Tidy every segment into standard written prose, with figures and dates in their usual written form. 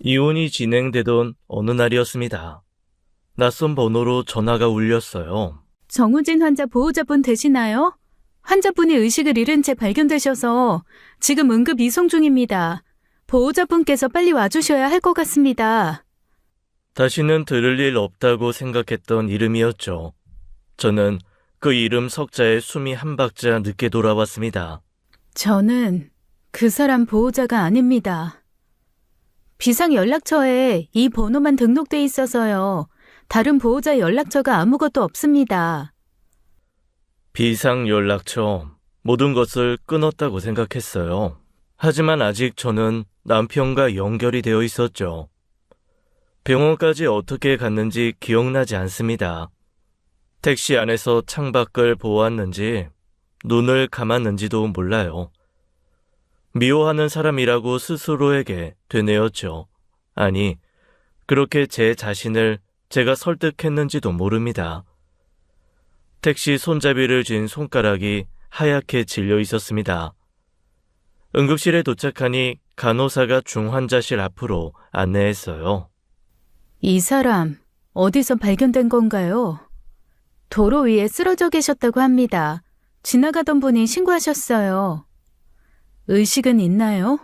이혼이 진행되던 어느 날이었습니다. 낯선 번호로 전화가 울렸어요. 정우진 환자 보호자분 되시나요? 환자분이 의식을 잃은 채 발견되셔서 지금 응급 이송 중입니다. 보호자분께서 빨리 와주셔야 할 것 같습니다. 다시는 들을 일 없다고 생각했던 이름이었죠. 저는 그 이름 석자에 숨이 한 박자 늦게 돌아왔습니다. 저는 그 사람 보호자가 아닙니다. 비상 연락처에 이 번호만 등록돼 있어서요. 다른 보호자 연락처가 아무것도 없습니다. 비상 연락처, 모든 것을 끊었다고 생각했어요. 하지만 아직 저는 남편과 연결이 되어 있었죠. 병원까지 어떻게 갔는지 기억나지 않습니다. 택시 안에서 창밖을 보았는지 눈을 감았는지도 몰라요. 미워하는 사람이라고 스스로에게 되뇌었죠. 아니, 그렇게 제 자신을 제가 설득했는지도 모릅니다. 택시 손잡이를 쥔 손가락이 하얗게 질려 있었습니다. 응급실에 도착하니 간호사가 중환자실 앞으로 안내했어요. 이 사람 어디서 발견된 건가요? 도로 위에 쓰러져 계셨다고 합니다. 지나가던 분이 신고하셨어요. 의식은 있나요?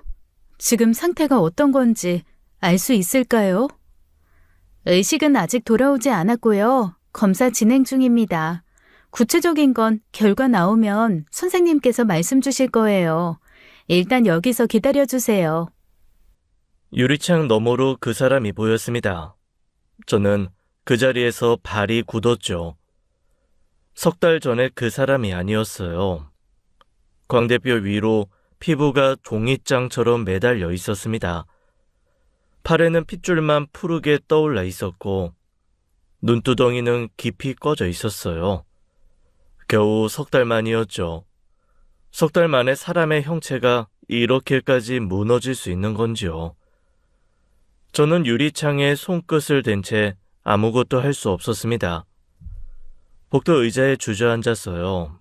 지금 상태가 어떤 건지 알 수 있을까요? 의식은 아직 돌아오지 않았고요. 검사 진행 중입니다. 구체적인 건 결과 나오면 선생님께서 말씀 주실 거예요. 일단 여기서 기다려주세요. 유리창 너머로 그 사람이 보였습니다. 저는 그 자리에서 발이 굳었죠. 석 달 전에 그 사람이 아니었어요. 광대뼈 위로 피부가 종이장처럼 매달려 있었습니다. 팔에는 핏줄만 푸르게 떠올라 있었고 눈두덩이는 깊이 꺼져 있었어요. 겨우 석 달 만이었죠. 석 달 만에 사람의 형체가 이렇게까지 무너질 수 있는 건지요. 저는 유리창에 손끝을 댄 채 아무것도 할 수 없었습니다. 복도 의자에 주저앉았어요.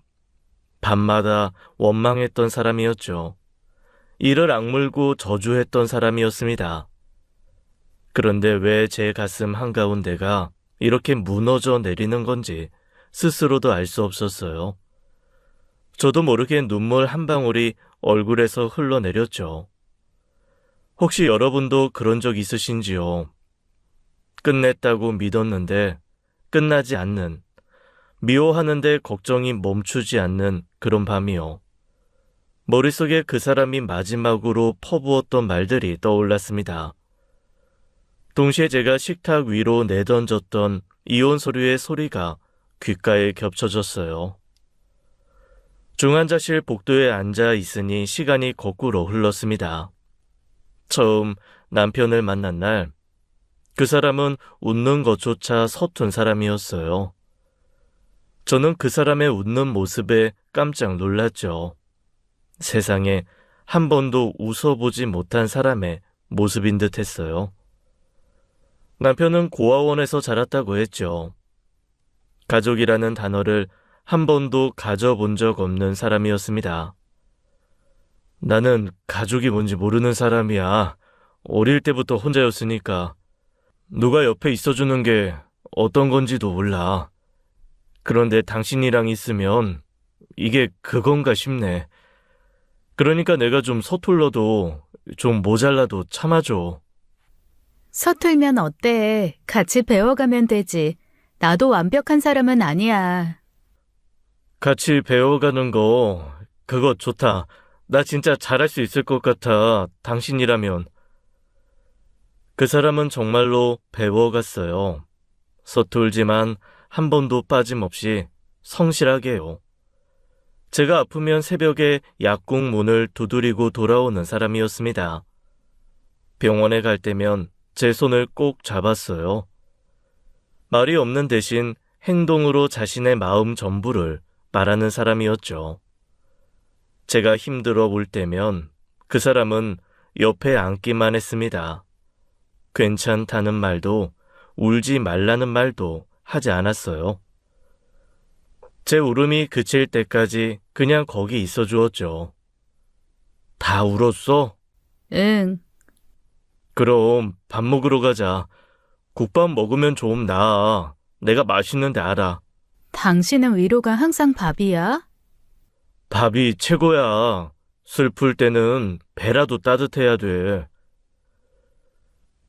밤마다 원망했던 사람이었죠. 이를 악물고 저주했던 사람이었습니다. 그런데 왜 제 가슴 한가운데가 이렇게 무너져 내리는 건지 스스로도 알 수 없었어요. 저도 모르게 눈물 한 방울이 얼굴에서 흘러내렸죠. 혹시 여러분도 그런 적 있으신지요? 끝냈다고 믿었는데 끝나지 않는, 미워하는데 걱정이 멈추지 않는 그런 밤이요. 머릿속에 그 사람이 마지막으로 퍼부었던 말들이 떠올랐습니다. 동시에 제가 식탁 위로 내던졌던 이혼 서류의 소리가 귓가에 겹쳐졌어요. 중환자실 복도에 앉아 있으니 시간이 거꾸로 흘렀습니다. 처음 남편을 만난 날, 그 사람은 웃는 것조차 서툰 사람이었어요. 저는 그 사람의 웃는 모습에 깜짝 놀랐죠. 세상에 한 번도 웃어보지 못한 사람의 모습인 듯 했어요. 남편은 고아원에서 자랐다고 했죠. 가족이라는 단어를 한 번도 가져본 적 없는 사람이었습니다. 나는 가족이 뭔지 모르는 사람이야. 어릴 때부터 혼자였으니까. 누가 옆에 있어주는 게 어떤 건지도 몰라. 그런데 당신이랑 있으면 이게 그건가 싶네. 그러니까 내가 좀 서툴러도 좀 모자라도 참아줘. 서툴면 어때? 같이 배워가면 되지. 나도 완벽한 사람은 아니야. 같이 배워가는 거 그거 좋다. 나 진짜 잘할 수 있을 것 같아. 당신이라면. 그 사람은 정말로 배워갔어요. 서툴지만 한 번도 빠짐없이 성실하게요. 제가 아프면 새벽에 약국 문을 두드리고 돌아오는 사람이었습니다. 병원에 갈 때면 제 손을 꼭 잡았어요. 말이 없는 대신 행동으로 자신의 마음 전부를 말하는 사람이었죠. 제가 힘들어 올 때면 그 사람은 옆에 앉기만 했습니다. 괜찮다는 말도 울지 말라는 말도 하지 않았어요. 제 울음이 그칠 때까지 그냥 거기 있어 주었죠. 다 울었어? 응. 그럼 밥 먹으러 가자. 국밥 먹으면 좀 나아. 내가 맛있는데 알아. 당신은 위로가 항상 밥이야? 밥이 최고야. 슬플 때는 배라도 따뜻해야 돼.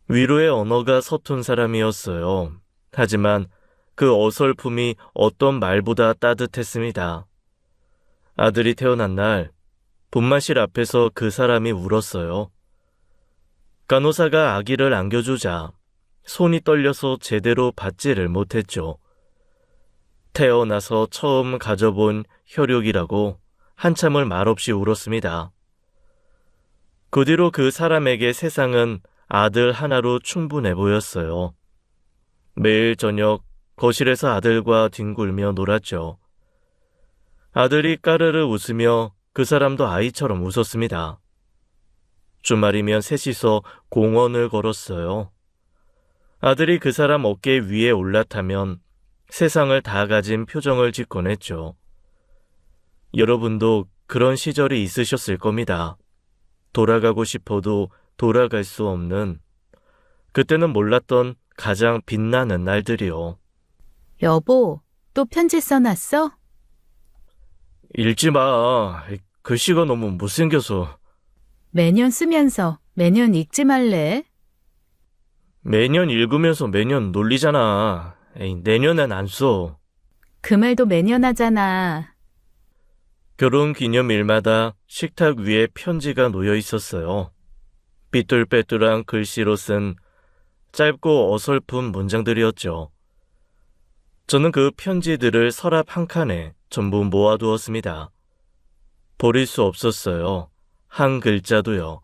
위로의 언어가 서툰 사람이었어요. 하지만 그 어설픔이 어떤 말보다 따뜻했습니다. 아들이 태어난 날, 분만실 앞에서 그 사람이 울었어요. 간호사가 아기를 안겨주자 손이 떨려서 제대로 받지를 못했죠. 태어나서 처음 가져본 혈육이라고 한참을 말없이 울었습니다. 그 뒤로 그 사람에게 세상은 아들 하나로 충분해 보였어요. 매일 저녁 거실에서 아들과 뒹굴며 놀았죠. 아들이 까르르 웃으며 그 사람도 아이처럼 웃었습니다. 주말이면 셋이서 공원을 걸었어요. 아들이 그 사람 어깨 위에 올라타면 세상을 다 가진 표정을 짓곤 했죠. 여러분도 그런 시절이 있으셨을 겁니다. 돌아가고 싶어도 돌아갈 수 없는, 그때는 몰랐던 가장 빛나는 날들이요. 여보, 또 편지 써놨어? 읽지 마. 글씨가 너무 못생겨서. 매년 쓰면서 매년 읽지 말래. 매년 읽으면서 매년 놀리잖아. 에이, 내년엔 안 써. 그 말도 매년 하잖아. 결혼 기념일마다 식탁 위에 편지가 놓여 있었어요. 삐뚤빼뚤한 글씨로 쓴 짧고 어설픈 문장들이었죠. 저는 그 편지들을 서랍 한 칸에 전부 모아두었습니다. 버릴 수 없었어요. 한 글자도요.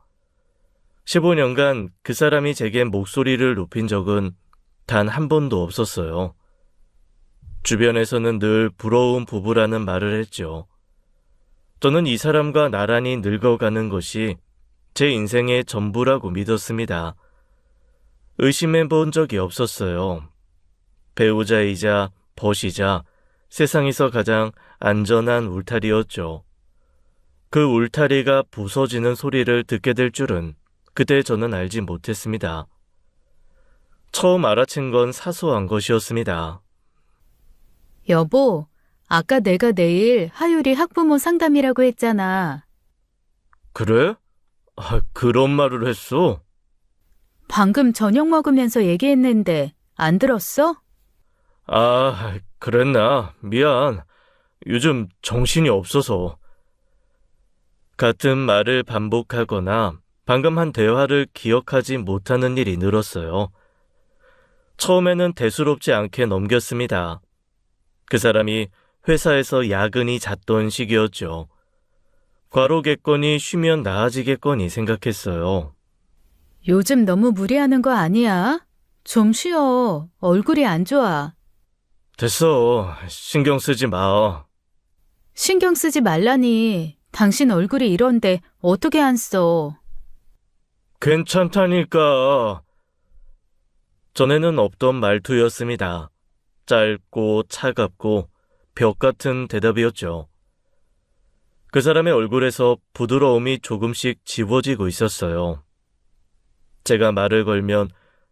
15년간 그 사람이 제게 목소리를 높인 적은 단 한 번도 없었어요. 주변에서는 늘 부러운 부부라는 말을 했죠. 저는 이 사람과 나란히 늙어가는 것이 제 인생의 전부라고 믿었습니다. 의심해 본 적이 없었어요. 배우자이자 벗이자 세상에서 가장 안전한 울타리였죠. 그 울타리가 부서지는 소리를 듣게 될 줄은 그때 저는 알지 못했습니다. 처음 알아챈 건 사소한 것이었습니다. 여보, 아까 내가 내일 하율이 학부모 상담이라고 했잖아. 그래? 그런 말을 했어? 방금 저녁 먹으면서 얘기했는데 안 들었어? 그랬나? 미안. 요즘 정신이 없어서. 같은 말을 반복하거나 방금 한 대화를 기억하지 못하는 일이 늘었어요. 처음에는 대수롭지 않게 넘겼습니다. 그 사람이 회사에서 야근이 잦던 시기였죠. 과로겠거니 쉬면 나아지겠거니 생각했어요. 요즘 너무 무리하는 거 아니야? 좀 쉬어. 얼굴이 안 좋아. 됐어. 신경 쓰지 마. 신경 쓰지 말라니. 당신 얼굴이 이런데 어떻게 안 써? 괜찮다니까. 전에는 없던 말투였습니다. 짧고 차갑고 벽 같은 대답이었죠. 그 사람의 얼굴에서 부드러움이 조금씩 지워지고 있었어요. 제가 말을 걸면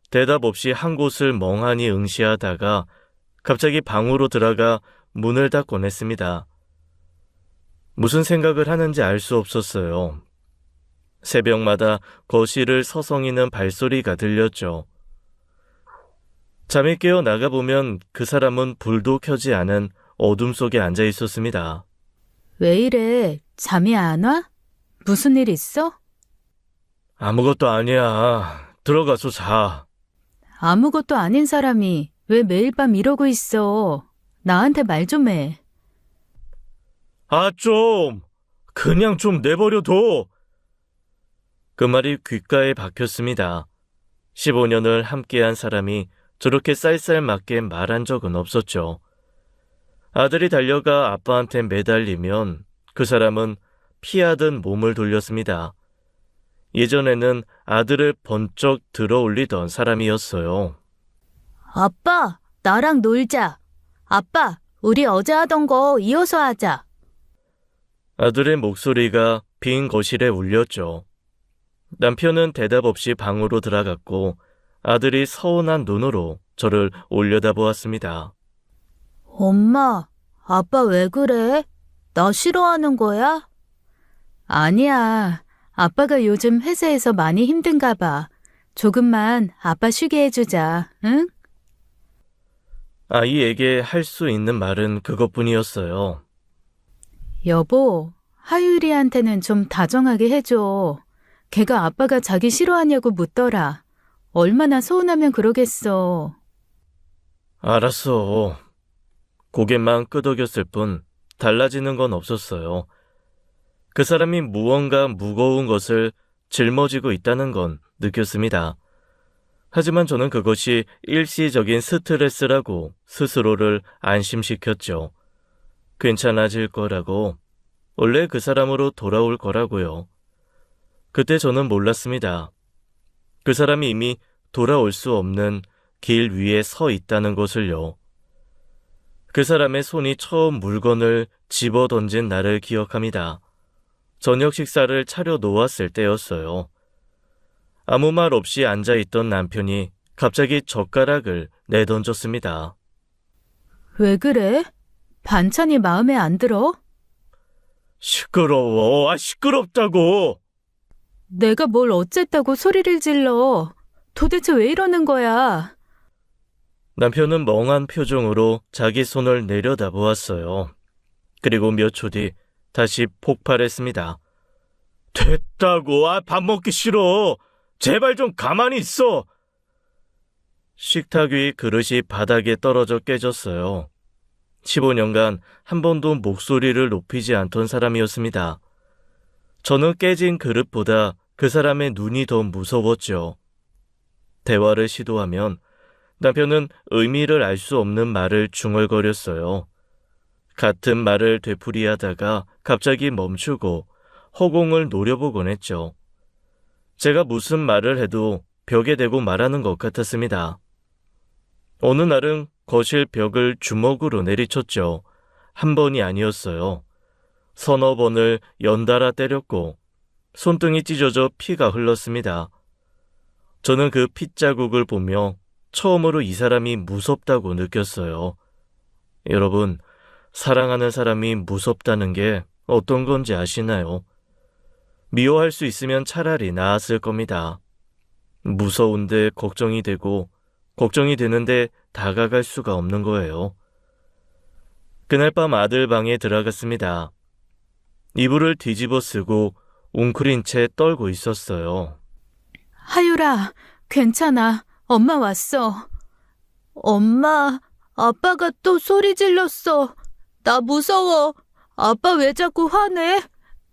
대답 없이 한 곳을 멍하니 응시하다가 갑자기 방으로 들어가 문을 닫곤 했습니다. 무슨 생각을 하는지 알 수 없었어요. 새벽마다 거실을 서성이는 발소리가 들렸죠. 잠이 깨어 나가보면 그 사람은 불도 켜지 않은 어둠 속에 앉아 있었습니다. 왜 이래? 잠이 안 와? 무슨 일 있어? 아무것도 아니야. 들어가서 자. 아무것도 아닌 사람이 왜 매일 밤 이러고 있어? 나한테 말 좀 해. 그냥 좀 내버려둬. 그 말이 귓가에 박혔습니다. 15년을 함께한 사람이 저렇게 쌀쌀맞게 말한 적은 없었죠. 아들이 달려가 아빠한테 매달리면 그 사람은 피하듯 몸을 돌렸습니다. 예전에는 아들을 번쩍 들어 올리던 사람이었어요. 아빠, 나랑 놀자. 아빠, 우리 어제 하던 거 이어서 하자. 아들의 목소리가 빈 거실에 울렸죠. 남편은 대답 없이 방으로 들어갔고 아들이 서운한 눈으로 저를 올려다보았습니다. 엄마, 아빠 왜 그래? 나 싫어하는 거야? 아니야. 아빠가 요즘 회사에서 많이 힘든가 봐. 조금만 아빠 쉬게 해주자, 응? 아이에게 할 수 있는 말은 그것뿐이었어요. 여보, 하율이한테는 좀 다정하게 해줘. 걔가 아빠가 자기 싫어하냐고 묻더라. 얼마나 서운하면 그러겠어. 알았어. 고개만 끄덕였을 뿐 달라지는 건 없었어요. 그 사람이 무언가 무거운 것을 짊어지고 있다는 건 느꼈습니다. 하지만 저는 그것이 일시적인 스트레스라고 스스로를 안심시켰죠. 괜찮아질 거라고, 원래 그 사람으로 돌아올 거라고요. 그때 저는 몰랐습니다. 그 사람이 이미 돌아올 수 없는 길 위에 서 있다는 것을요. 그 사람의 손이 처음 물건을 집어던진 날을 기억합니다. 저녁 식사를 차려 놓았을 때였어요. 아무 말 없이 앉아있던 남편이 갑자기 젓가락을 내던졌습니다. 왜 그래? 반찬이 마음에 안 들어? 시끄러워. 시끄럽다고. 내가 뭘 어쨌다고 소리를 질러. 도대체 왜 이러는 거야? 남편은 멍한 표정으로 자기 손을 내려다보았어요. 그리고 몇 초 뒤 다시 폭발했습니다. 됐다고. 밥 먹기 싫어. 제발 좀 가만히 있어. 식탁 위 그릇이 바닥에 떨어져 깨졌어요. 15년간 한 번도 목소리를 높이지 않던 사람이었습니다. 저는 깨진 그릇보다 그 사람의 눈이 더 무서웠죠. 대화를 시도하면 남편은 의미를 알 수 없는 말을 중얼거렸어요. 같은 말을 되풀이하다가 갑자기 멈추고 허공을 노려보곤 했죠. 제가 무슨 말을 해도 벽에 대고 말하는 것 같았습니다. 어느 날은 거실 벽을 주먹으로 내리쳤죠. 한 번이 아니었어요. 서너 번을 연달아 때렸고 손등이 찢어져 피가 흘렀습니다. 저는 그 핏자국을 보며 처음으로 이 사람이 무섭다고 느꼈어요. 여러분, 사랑하는 사람이 무섭다는 게 어떤 건지 아시나요? 미워할 수 있으면 차라리 나았을 겁니다. 무서운데 걱정이 되고 걱정이 되는데 다가갈 수가 없는 거예요. 그날 밤 아들 방에 들어갔습니다. 이불을 뒤집어 쓰고 웅크린 채 떨고 있었어요. 하율아, 괜찮아. 엄마 왔어. 엄마, 아빠가 또 소리 질렀어. 나 무서워. 아빠 왜 자꾸 화내?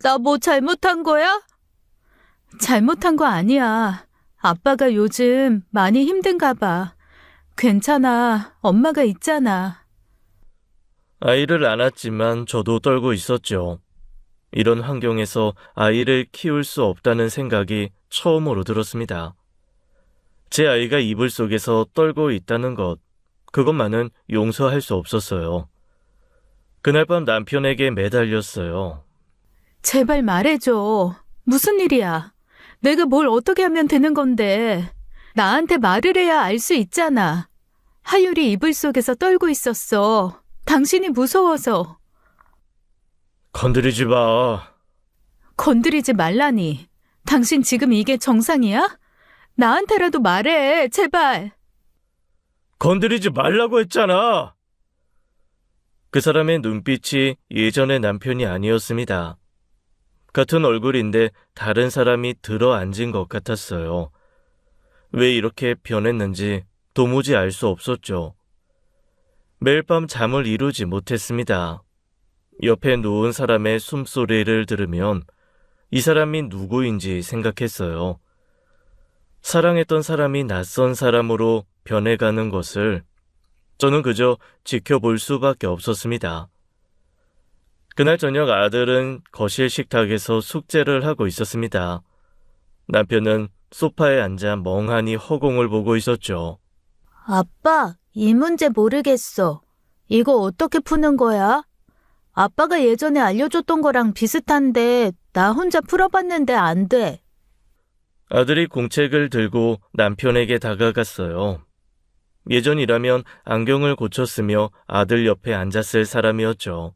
나 뭐 잘못한 거야? 잘못한 거 아니야. 아빠가 요즘 많이 힘든가 봐. 괜찮아. 엄마가 있잖아. 아이를 안았지만 저도 떨고 있었죠. 이런 환경에서 아이를 키울 수 없다는 생각이 처음으로 들었습니다. 제 아이가 이불 속에서 떨고 있다는 것, 그것만은 용서할 수 없었어요. 그날 밤 남편에게 매달렸어요. 제발 말해줘. 무슨 일이야? 내가 뭘 어떻게 하면 되는 건데. 나한테 말을 해야 알 수 있잖아. 하율이 이불 속에서 떨고 있었어. 당신이 무서워서. 건드리지 마. 건드리지 말라니. 당신 지금 이게 정상이야? 나한테라도 말해, 제발. 건드리지 말라고 했잖아. 그 사람의 눈빛이 예전의 남편이 아니었습니다. 같은 얼굴인데 다른 사람이 들어앉은 것 같았어요. 왜 이렇게 변했는지 도무지 알 수 없었죠. 매일 밤 잠을 이루지 못했습니다. 옆에 누운 사람의 숨소리를 들으면 이 사람이 누구인지 생각했어요. 사랑했던 사람이 낯선 사람으로 변해가는 것을 저는 그저 지켜볼 수밖에 없었습니다. 그날 저녁 아들은 거실 식탁에서 숙제를 하고 있었습니다. 남편은 소파에 앉아 멍하니 허공을 보고 있었죠. 아빠, 이 문제 모르겠어. 이거 어떻게 푸는 거야? 아빠가 예전에 알려줬던 거랑 비슷한데 나 혼자 풀어봤는데 안 돼. 아들이 공책을 들고 남편에게 다가갔어요. 예전이라면 안경을 고쳤으며 아들 옆에 앉았을 사람이었죠.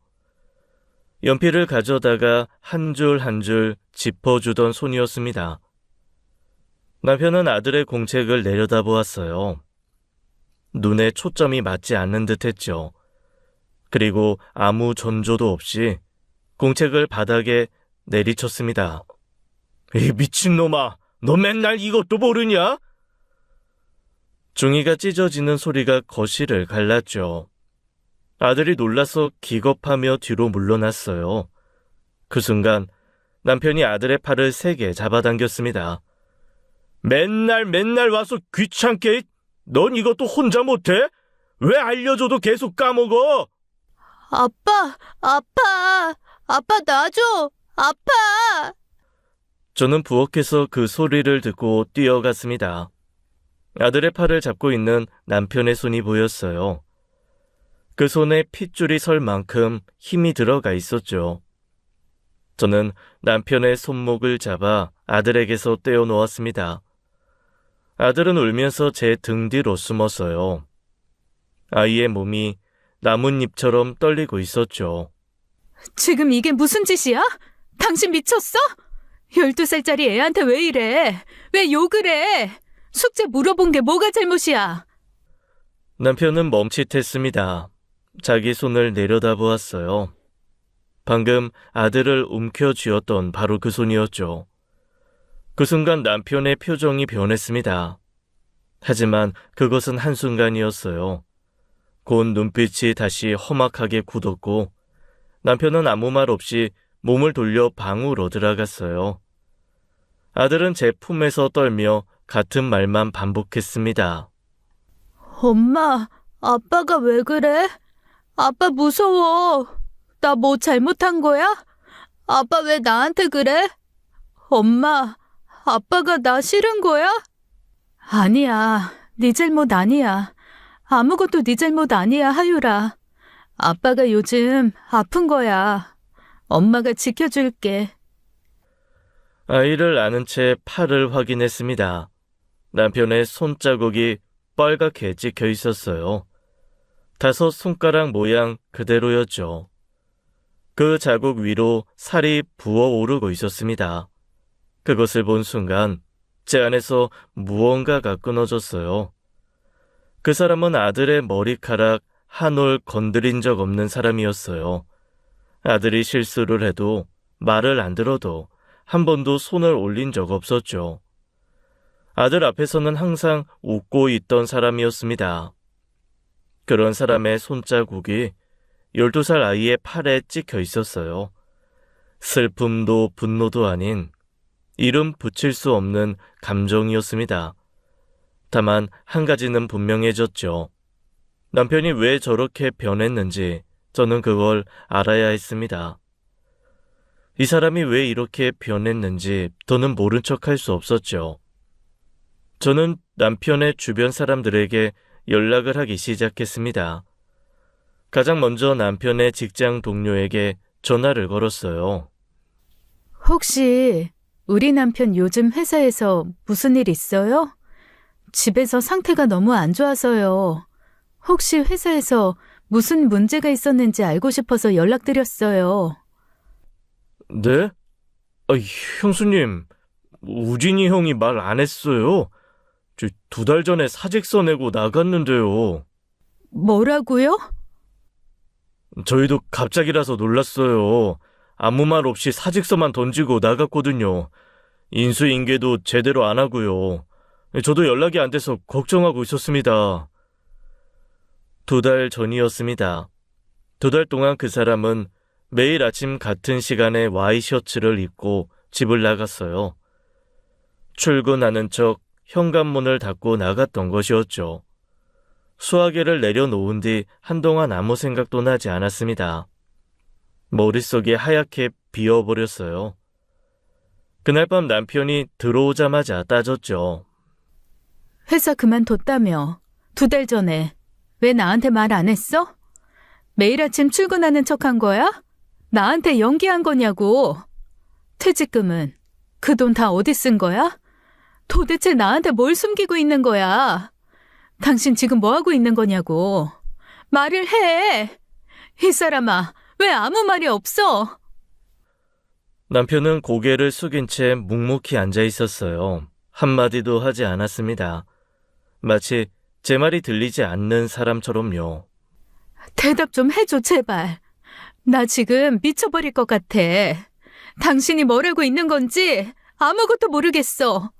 연필을 가져다가 한 줄 한 줄 짚어주던 손이었습니다. 남편은 아들의 공책을 내려다보았어요. 눈에 초점이 맞지 않는 듯 했죠. 그리고 아무 전조도 없이 공책을 바닥에 내리쳤습니다. 이 미친놈아, 너 맨날 이것도 모르냐? 종이가 찢어지는 소리가 거실을 갈랐죠. 아들이 놀라서 기겁하며 뒤로 물러났어요. 그 순간 남편이 아들의 팔을 세게 잡아당겼습니다. 맨날 와서 귀찮게, 넌 이것도 혼자 못해? 왜 알려줘도 계속 까먹어? 아빠 놔줘! 아빠! 저는 부엌에서 그 소리를 듣고 뛰어갔습니다. 아들의 팔을 잡고 있는 남편의 손이 보였어요. 그 손에 핏줄이 설 만큼 힘이 들어가 있었죠. 저는 남편의 손목을 잡아 아들에게서 떼어놓았습니다. 아들은 울면서 제 등 뒤로 숨었어요. 아이의 몸이 나뭇잎처럼 떨리고 있었죠. 지금 이게 무슨 짓이야? 당신 미쳤어? 12살짜리 애한테 왜 이래? 왜 욕을 해? 숙제 물어본 게 뭐가 잘못이야? 남편은 멈칫했습니다. 자기 손을 내려다보았어요. 방금 아들을 움켜쥐었던 바로 그 손이었죠. 그 순간 남편의 표정이 변했습니다. 하지만 그것은 한순간이었어요. 곧 눈빛이 다시 험악하게 굳었고 남편은 아무 말 없이 몸을 돌려 방으로 들어갔어요. 아들은 제 품에서 떨며 같은 말만 반복했습니다. 엄마, 아빠가 왜 그래? 아빠 무서워. 나 뭐 잘못한 거야? 아빠 왜 나한테 그래? 엄마, 아빠가 나 싫은 거야? 아니야, 네 잘못 아니야. 아무것도 네 잘못 아니야, 하유라. 아빠가 요즘 아픈 거야. 엄마가 지켜줄게. 아이를 안은 채 팔을 확인했습니다. 남편의 손자국이 빨갛게 찍혀 있었어요. 5 손가락 모양 그대로였죠. 그 자국 위로 살이 부어오르고 있었습니다. 그것을 본 순간 제 안에서 무언가가 끊어졌어요. 그 사람은 아들의 머리카락 한 올 건드린 적 없는 사람이었어요. 아들이 실수를 해도 말을 안 들어도 한 번도 손을 올린 적 없었죠. 아들 앞에서는 항상 웃고 있던 사람이었습니다. 그런 사람의 손자국이 12살 아이의 팔에 찍혀 있었어요. 슬픔도 분노도 아닌 이름 붙일 수 없는 감정이었습니다. 다만 한 가지는 분명해졌죠. 남편이 왜 저렇게 변했는지 저는 그걸 알아야 했습니다. 이 사람이 왜 이렇게 변했는지 더는 모른 척할 수 없었죠. 저는 남편의 주변 사람들에게 연락을 하기 시작했습니다. 가장 먼저 남편의 직장 동료에게 전화를 걸었어요. 혹시 우리 남편 요즘 회사에서 무슨 일 있어요? 집에서 상태가 너무 안 좋아서요. 혹시 회사에서 무슨 문제가 있었는지 알고 싶어서 연락드렸어요. 네? 형수님, 우진이 형이 말 안 했어요. 2달 전에 사직서 내고 나갔는데요. 뭐라고요? 저희도 갑자기라서 놀랐어요. 아무 말 없이 사직서만 던지고 나갔거든요. 인수인계도 제대로 안 하고요. 저도 연락이 안 돼서 걱정하고 있었습니다. 2달 전이었습니다. 2달 동안 그 사람은 매일 아침 같은 시간에 와이셔츠를 입고 집을 나갔어요. 출근하는 척 현관문을 닫고 나갔던 것이었죠. 수화기를 내려놓은 뒤 한동안 아무 생각도 나지 않았습니다. 머릿속이 하얗게 비어버렸어요. 그날 밤 남편이 들어오자마자 따졌죠. 회사 그만뒀다며. 2달 전에. 왜 나한테 말 안 했어? 매일 아침 출근하는 척한 거야? 나한테 연기한 거냐고. 퇴직금은 그 돈 다 어디 쓴 거야? 도대체 나한테 뭘 숨기고 있는 거야? 당신 지금 뭐 하고 있는 거냐고. 말을 해. 이 사람아, 왜 아무 말이 없어? 남편은 고개를 숙인 채 묵묵히 앉아 있었어요. 한마디도 하지 않았습니다. 마치 제 말이 들리지 않는 사람처럼요. 대답 좀 해줘, 제발. 나 지금 미쳐버릴 것 같아. 당신이 뭘 하고 있는 건지 아무것도 모르겠어.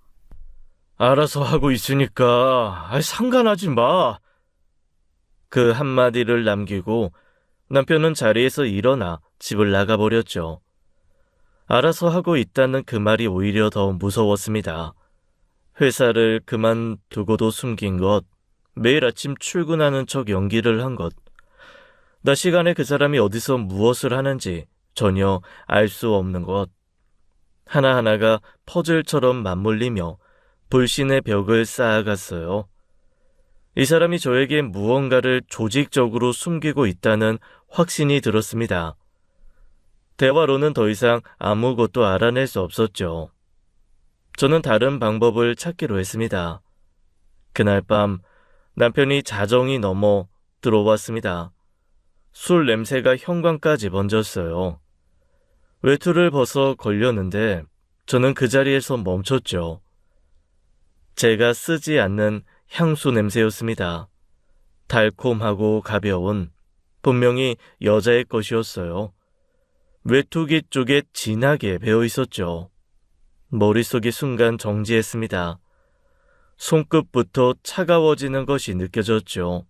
알아서 하고 있으니까 상관하지 마. 그 한마디를 남기고 남편은 자리에서 일어나 집을 나가버렸죠. 알아서 하고 있다는 그 말이 오히려 더 무서웠습니다. 회사를 그만두고도 숨긴 것, 매일 아침 출근하는 척 연기를 한 것, 낮 시간에 그 사람이 어디서 무엇을 하는지 전혀 알 수 없는 것, 하나하나가 퍼즐처럼 맞물리며 불신의 벽을 쌓아갔어요. 이 사람이 저에게 무언가를 조직적으로 숨기고 있다는 확신이 들었습니다. 대화로는 더 이상 아무것도 알아낼 수 없었죠. 저는 다른 방법을 찾기로 했습니다. 그날 밤 남편이 자정이 넘어 들어왔습니다. 술 냄새가 현관까지 번졌어요. 외투를 벗어 걸렸는데 저는 그 자리에서 멈췄죠. 제가 쓰지 않는 향수 냄새였습니다. 달콤하고 가벼운, 분명히 여자의 것이었어요. 외투기 쪽에 진하게 배어 있었죠. 머릿속이 순간 정지했습니다. 손끝부터 차가워지는 것이 느껴졌죠.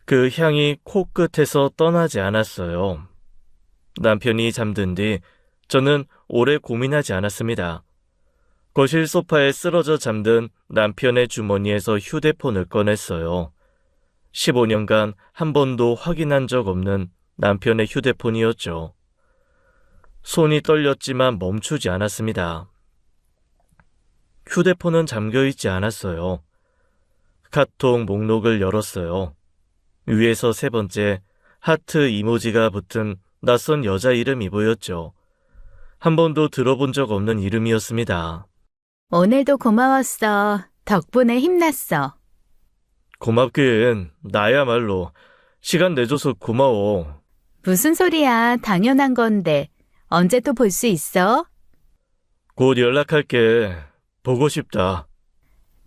그 향이 코끝에서 떠나지 않았어요. 남편이 잠든 뒤 저는 오래 고민하지 않았습니다. 거실 소파에 쓰러져 잠든 남편의 주머니에서 휴대폰을 꺼냈어요. 15년간 한 번도 확인한 적 없는 남편의 휴대폰이었죠. 손이 떨렸지만 멈추지 않았습니다. 휴대폰은 잠겨있지 않았어요. 카톡 목록을 열었어요. 위에서 세 번째 하트 이모지가 붙은 낯선 여자 이름이 보였죠. 한 번도 들어본 적 없는 이름이었습니다. 오늘도 고마웠어. 덕분에 힘났어. 고맙긴, 나야말로. 시간 내줘서 고마워. 무슨 소리야. 당연한 건데. 언제 또 볼 수 있어? 곧 연락할게. 보고 싶다.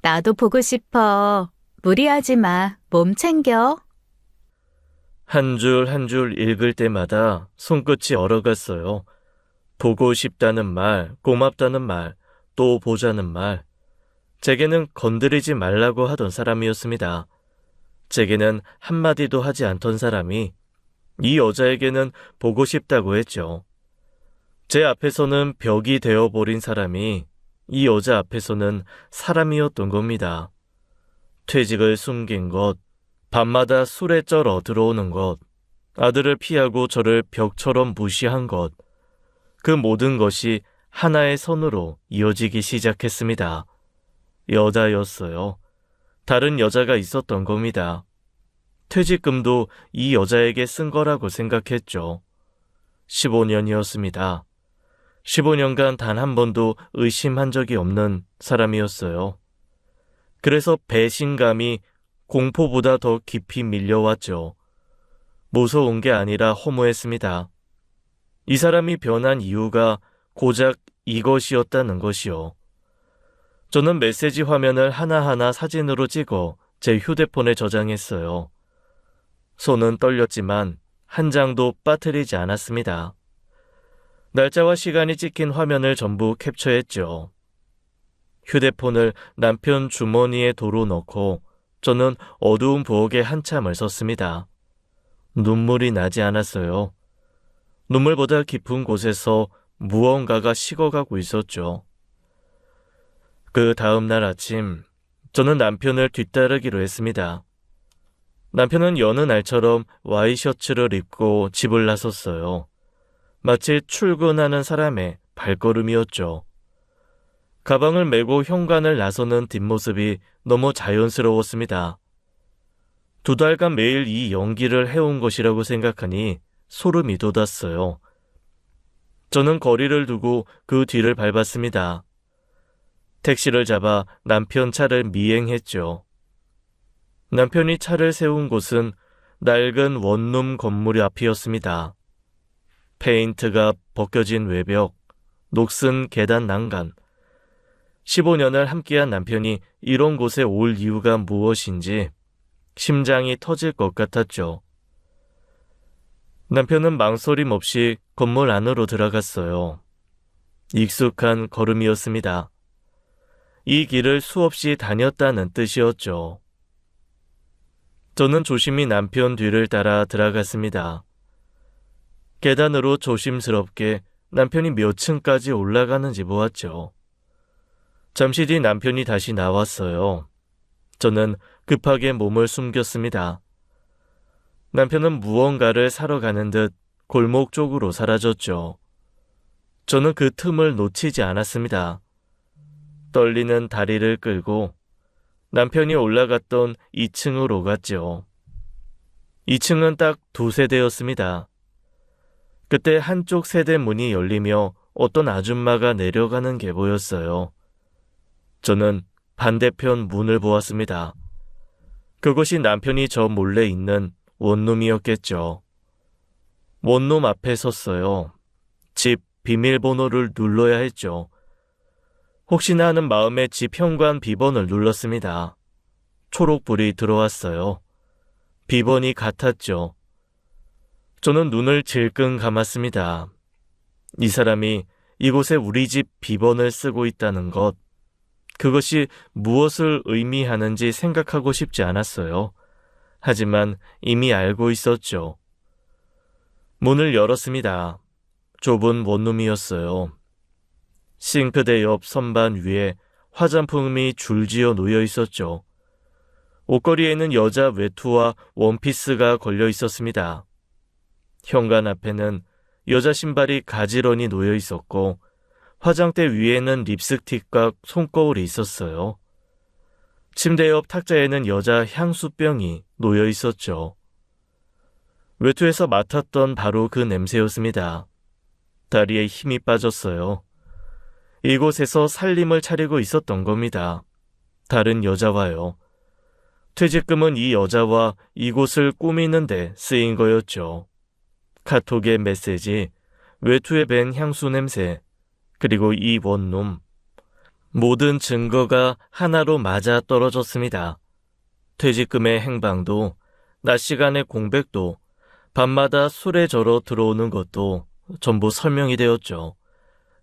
나도 보고 싶어. 무리하지 마. 몸 챙겨. 한 줄 한 줄 읽을 때마다 손끝이 얼어갔어요. 보고 싶다는 말, 고맙다는 말, 또 보자는 말. 제게는 건드리지 말라고 하던 사람이었습니다. 제게는 한마디도 하지 않던 사람이 이 여자에게는 보고 싶다고 했죠. 제 앞에서는 벽이 되어버린 사람이 이 여자 앞에서는 사람이었던 겁니다. 퇴직을 숨긴 것, 밤마다 술에 쩔어 들어오는 것, 아들을 피하고 저를 벽처럼 무시한 것, 그 모든 것이 하나의 선으로 이어지기 시작했습니다. 여자였어요. 다른 여자가 있었던 겁니다. 퇴직금도 이 여자에게 쓴 거라고 생각했죠. 15년이었습니다. 15년간 단 한 번도 의심한 적이 없는 사람이었어요. 그래서 배신감이 공포보다 더 깊이 밀려왔죠. 무서운 게 아니라 허무했습니다. 이 사람이 변한 이유가 고작 이것이었다는 것이요. 저는 메시지 화면을 하나하나 사진으로 찍어 제 휴대폰에 저장했어요. 손은 떨렸지만 한 장도 빠뜨리지 않았습니다. 날짜와 시간이 찍힌 화면을 전부 캡처했죠. 휴대폰을 남편 주머니에 도로 넣고 저는 어두운 부엌에 한참을 섰습니다. 눈물이 나지 않았어요. 눈물보다 깊은 곳에서 무언가가 식어가고 있었죠. 그 다음 날 아침, 저는 남편을 뒤따르기로 했습니다. 남편은 여느 날처럼 와이셔츠를 입고 집을 나섰어요. 마치 출근하는 사람의 발걸음이었죠. 가방을 메고 현관을 나서는 뒷모습이 너무 자연스러웠습니다. 2달간 매일 이 연기를 해온 것이라고 생각하니 소름이 돋았어요. 저는 거리를 두고 그 뒤를 밟았습니다. 택시를 잡아 남편 차를 미행했죠. 남편이 차를 세운 곳은 낡은 원룸 건물 앞이었습니다. 페인트가 벗겨진 외벽, 녹슨 계단 난간. 15년을 함께한 남편이 이런 곳에 올 이유가 무엇인지 심장이 터질 것 같았죠. 남편은 망설임 없이 건물 안으로 들어갔어요. 익숙한 걸음이었습니다. 이 길을 수없이 다녔다는 뜻이었죠. 저는 조심히 남편 뒤를 따라 들어갔습니다. 계단으로 조심스럽게 남편이 몇 층까지 올라가는지 보았죠. 잠시 뒤 남편이 다시 나왔어요. 저는 급하게 몸을 숨겼습니다. 남편은 무언가를 사러 가는 듯 골목 쪽으로 사라졌죠. 저는 그 틈을 놓치지 않았습니다. 떨리는 다리를 끌고 남편이 올라갔던 2층으로 갔죠. 2층은 딱 두 세대였습니다. 그때 한쪽 세대 문이 열리며 어떤 아줌마가 내려가는 게 보였어요. 저는 반대편 문을 보았습니다. 그것이 남편이 저 몰래 있는 원룸이었겠죠. 원룸 앞에 섰어요. 집 비밀번호를 눌러야 했죠. 혹시나 하는 마음에 집 현관 비번을 눌렀습니다. 초록불이 들어왔어요. 비번이 같았죠. 저는 눈을 질끈 감았습니다. 이 사람이 이곳에 우리 집 비번을 쓰고 있다는 것, 그것이 무엇을 의미하는지 생각하고 싶지 않았어요. 하지만 이미 알고 있었죠. 문을 열었습니다. 좁은 원룸이었어요. 싱크대 옆 선반 위에 화장품이 줄지어 놓여 있었죠. 옷걸이에는 여자 외투와 원피스가 걸려 있었습니다. 현관 앞에는 여자 신발이 가지런히 놓여 있었고 화장대 위에는 립스틱과 손거울이 있었어요. 침대 옆 탁자에는 여자 향수병이 놓여 있었죠. 외투에서 맡았던 바로 그 냄새였습니다. 다리에 힘이 빠졌어요. 이곳에서 살림을 차리고 있었던 겁니다. 다른 여자와요. 퇴직금은 이 여자와 이곳을 꾸미는데 쓰인 거였죠. 카톡의 메시지, 외투에 밴 향수 냄새, 그리고 이 원룸. 모든 증거가 하나로 맞아 떨어졌습니다. 퇴직금의 행방도, 낮 시간의 공백도, 밤마다 술에 절어 들어오는 것도 전부 설명이 되었죠.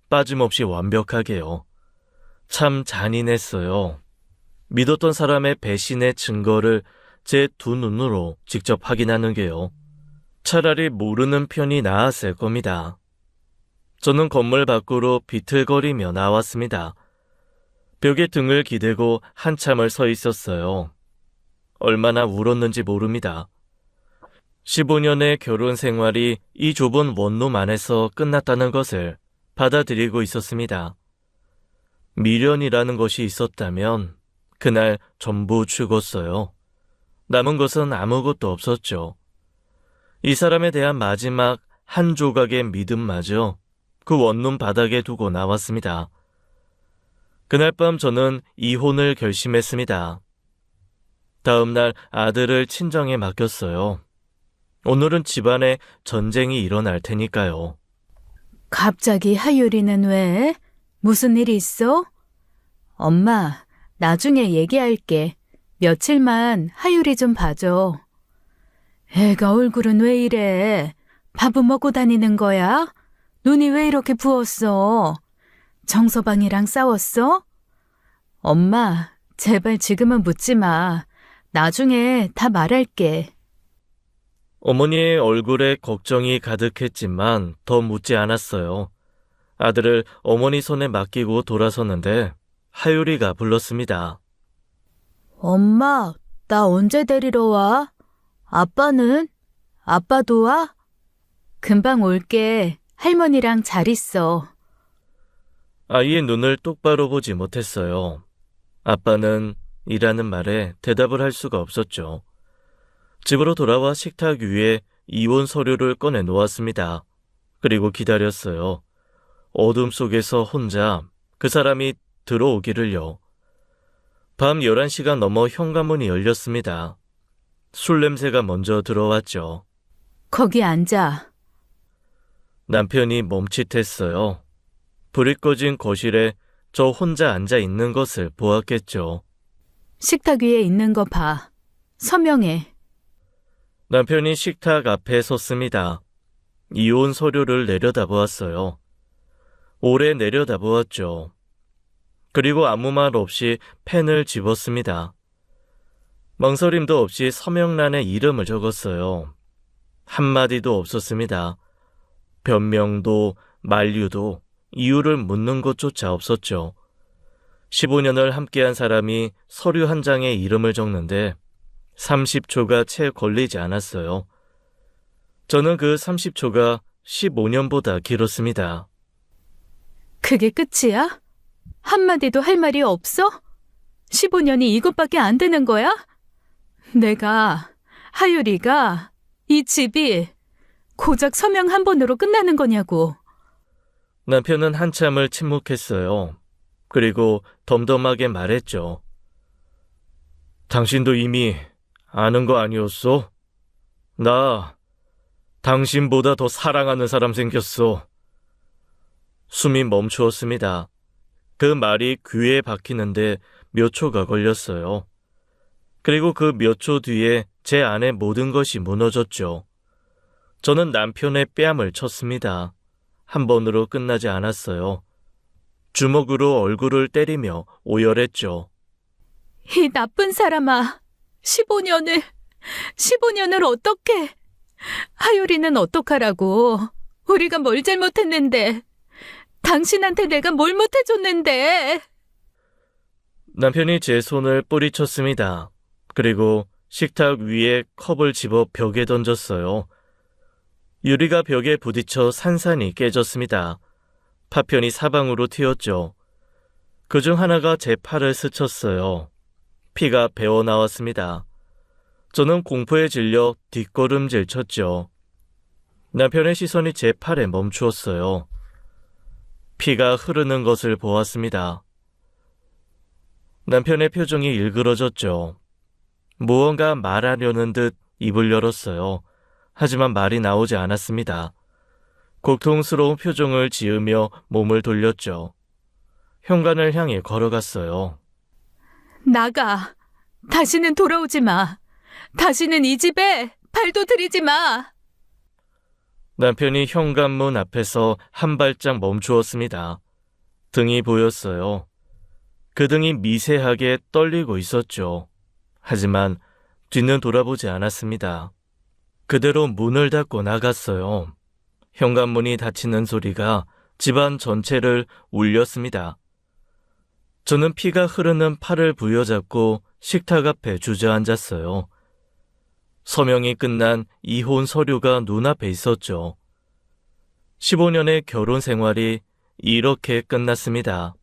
빠짐없이 완벽하게요. 참 잔인했어요. 믿었던 사람의 배신의 증거를 제 두 눈으로 직접 확인하는 게요. 차라리 모르는 편이 나았을 겁니다. 저는 건물 밖으로 비틀거리며 나왔습니다. 벽에 등을 기대고 한참을 서 있었어요. 얼마나 울었는지 모릅니다. 15년의 결혼 생활이 이 좁은 원룸 안에서 끝났다는 것을 받아들이고 있었습니다. 미련이라는 것이 있었다면 그날 전부 죽었어요. 남은 것은 아무것도 없었죠. 이 사람에 대한 마지막 한 조각의 믿음마저 그 원룸 바닥에 두고 나왔습니다. 그날 밤 저는 이혼을 결심했습니다. 다음 날 아들을 친정에 맡겼어요. 오늘은 집안에 전쟁이 일어날 테니까요. 갑자기 하율이는 왜? 무슨 일이 있어? 엄마, 나중에 얘기할게. 며칠만 하율이 좀 봐줘. 애가 얼굴은 왜 이래? 밥은 먹고 다니는 거야? 눈이 왜 이렇게 부었어? 정서방이랑 싸웠어? 엄마, 제발 지금은 묻지 마. 나중에 다 말할게. 어머니의 얼굴에 걱정이 가득했지만 더 묻지 않았어요. 아들을 어머니 손에 맡기고 돌아섰는데 하율이가 불렀습니다. 엄마, 나 언제 데리러 와? 아빠는? 아빠도 와? 금방 올게. 할머니랑 잘 있어. 아이의 눈을 똑바로 보지 못했어요. 아빠는 이라는 말에 대답을 할 수가 없었죠. 집으로 돌아와 식탁 위에 이혼 서류를 꺼내 놓았습니다. 그리고 기다렸어요. 어둠 속에서 혼자 그 사람이 들어오기를요. 밤 11시가 넘어 현관문이 열렸습니다. 술 냄새가 먼저 들어왔죠. 거기 앉아. 남편이 멈칫했어요. 불이 꺼진 거실에 저 혼자 앉아 있는 것을 보았겠죠. 식탁 위에 있는 거 봐. 서명해. 남편이 식탁 앞에 섰습니다. 이혼 서류를 내려다보았어요. 오래 내려다보았죠. 그리고 아무 말 없이 펜을 집었습니다. 망설임도 없이 서명란에 이름을 적었어요. 한마디도 없었습니다. 변명도 만류도 이유를 묻는 것조차 없었죠. 15년을 함께한 사람이 서류 한 장에 이름을 적는데 30초가 채 걸리지 않았어요. 저는 그 30초가 15년보다 길었습니다. 그게 끝이야? 한마디도 할 말이 없어? 15년이 이것밖에 안 되는 거야? 하율이가, 이 집이 고작 서명 한 번으로 끝나는 거냐고. 남편은 한참을 침묵했어요. 그리고 덤덤하게 말했죠. 당신도 이미 아는 거 아니었어? 나 당신보다 더 사랑하는 사람 생겼어. 숨이 멈추었습니다. 그 말이 귀에 박히는데 몇 초가 걸렸어요. 그리고 그 몇 초 뒤에 제 안의 모든 것이 무너졌죠. 저는 남편의 뺨을 쳤습니다. 한 번으로 끝나지 않았어요. 주먹으로 얼굴을 때리며 오열했죠. 이 나쁜 사람아, 15년을 어떻게? 하율이는 어떡하라고? 우리가 뭘 잘못했는데? 당신한테 내가 뭘 못해줬는데? 남편이 제 손을 뿌리쳤습니다. 그리고 식탁 위에 컵을 집어 벽에 던졌어요. 유리가 벽에 부딪혀 산산이 깨졌습니다. 파편이 사방으로 튀었죠. 그중 하나가 제 팔을 스쳤어요. 피가 배어나왔습니다. 저는 공포에 질려 뒷걸음질 쳤죠. 남편의 시선이 제 팔에 멈추었어요. 피가 흐르는 것을 보았습니다. 남편의 표정이 일그러졌죠. 무언가 말하려는 듯 입을 열었어요. 하지만 말이 나오지 않았습니다. 고통스러운 표정을 지으며 몸을 돌렸죠. 현관을 향해 걸어갔어요. 나가. 다시는 돌아오지 마. 다시는 이 집에 발도 들이지 마. 남편이 현관문 앞에서 한 발짝 멈추었습니다. 등이 보였어요. 그 등이 미세하게 떨리고 있었죠. 하지만 뒤는 돌아보지 않았습니다. 그대로 문을 닫고 나갔어요. 현관문이 닫히는 소리가 집안 전체를 울렸습니다. 저는 피가 흐르는 팔을 부여잡고 식탁 앞에 주저앉았어요. 서명이 끝난 이혼 서류가 눈앞에 있었죠. 15년의 결혼 생활이 이렇게 끝났습니다.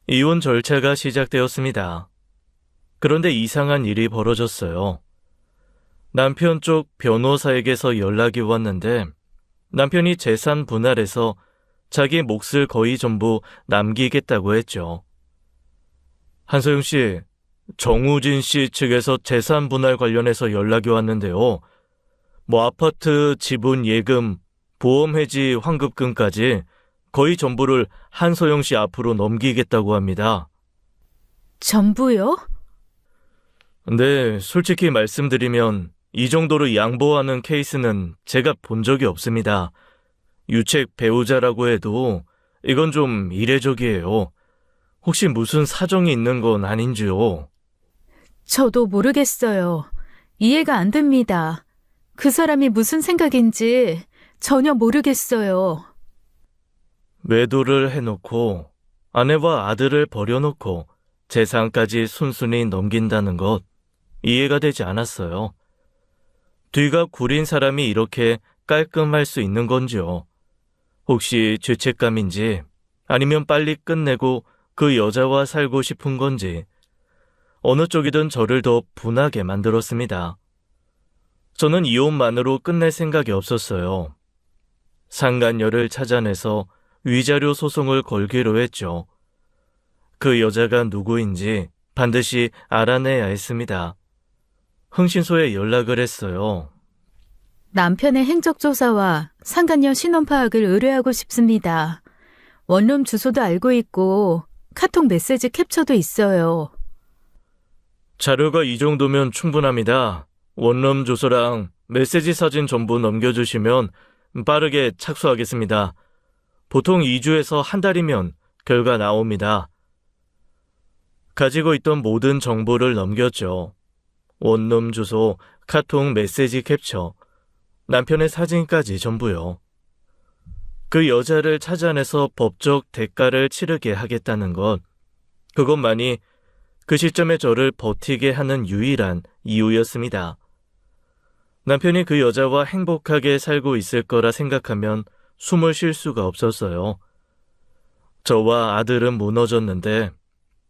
이혼 절차가 시작되었습니다. 그런데 이상한 일이 벌어졌어요. 남편 쪽 변호사에게서 연락이 왔는데 남편이 재산 분할해서 자기 몫을 거의 전부 남기겠다고 했죠. 한소영 씨, 정우진 씨 측에서 재산 분할 관련해서 연락이 왔는데요. 아파트 지분 예금, 보험 해지 환급금까지 거의 전부를 한소영 씨 앞으로 넘기겠다고 합니다. 전부요? 네, 솔직히 말씀드리면 이 정도로 양보하는 케이스는 제가 본 적이 없습니다. 유책 배우자라고 해도 이건 좀 이례적이에요. 혹시 무슨 사정이 있는 건 아닌지요? 저도 모르겠어요. 이해가 안 됩니다. 그 사람이 무슨 생각인지 전혀 모르겠어요. 외도를 해놓고 아내와 아들을 버려놓고 재산까지 순순히 넘긴다는 것 이해가 되지 않았어요. 뒤가 구린 사람이 이렇게 깔끔할 수 있는 건지요? 혹시 죄책감인지 아니면 빨리 끝내고 그 여자와 살고 싶은 건지 어느 쪽이든 저를 더 분하게 만들었습니다. 저는 이혼만으로 끝낼 생각이 없었어요. 상간녀를 찾아내서 위자료 소송을 걸기로 했죠. 그 여자가 누구인지 반드시 알아내야 했습니다. 흥신소에 연락을 했어요. 남편의 행적조사와 상간녀 신원 파악을 의뢰하고 싶습니다. 원룸 주소도 알고 있고 카톡 메시지 캡처도 있어요. 자료가 이 정도면 충분합니다. 원룸 주소랑 메시지 사진 전부 넘겨주시면 빠르게 착수하겠습니다. 보통 2주에서 한 달이면 결과 나옵니다. 가지고 있던 모든 정보를 넘겼죠. 원룸 주소, 카톡 메시지 캡처, 남편의 사진까지 전부요. 그 여자를 찾아내서 법적 대가를 치르게 하겠다는 것, 그것만이 그 시점에 저를 버티게 하는 유일한 이유였습니다. 남편이 그 여자와 행복하게 살고 있을 거라 생각하면 숨을 쉴 수가 없었어요. 저와 아들은 무너졌는데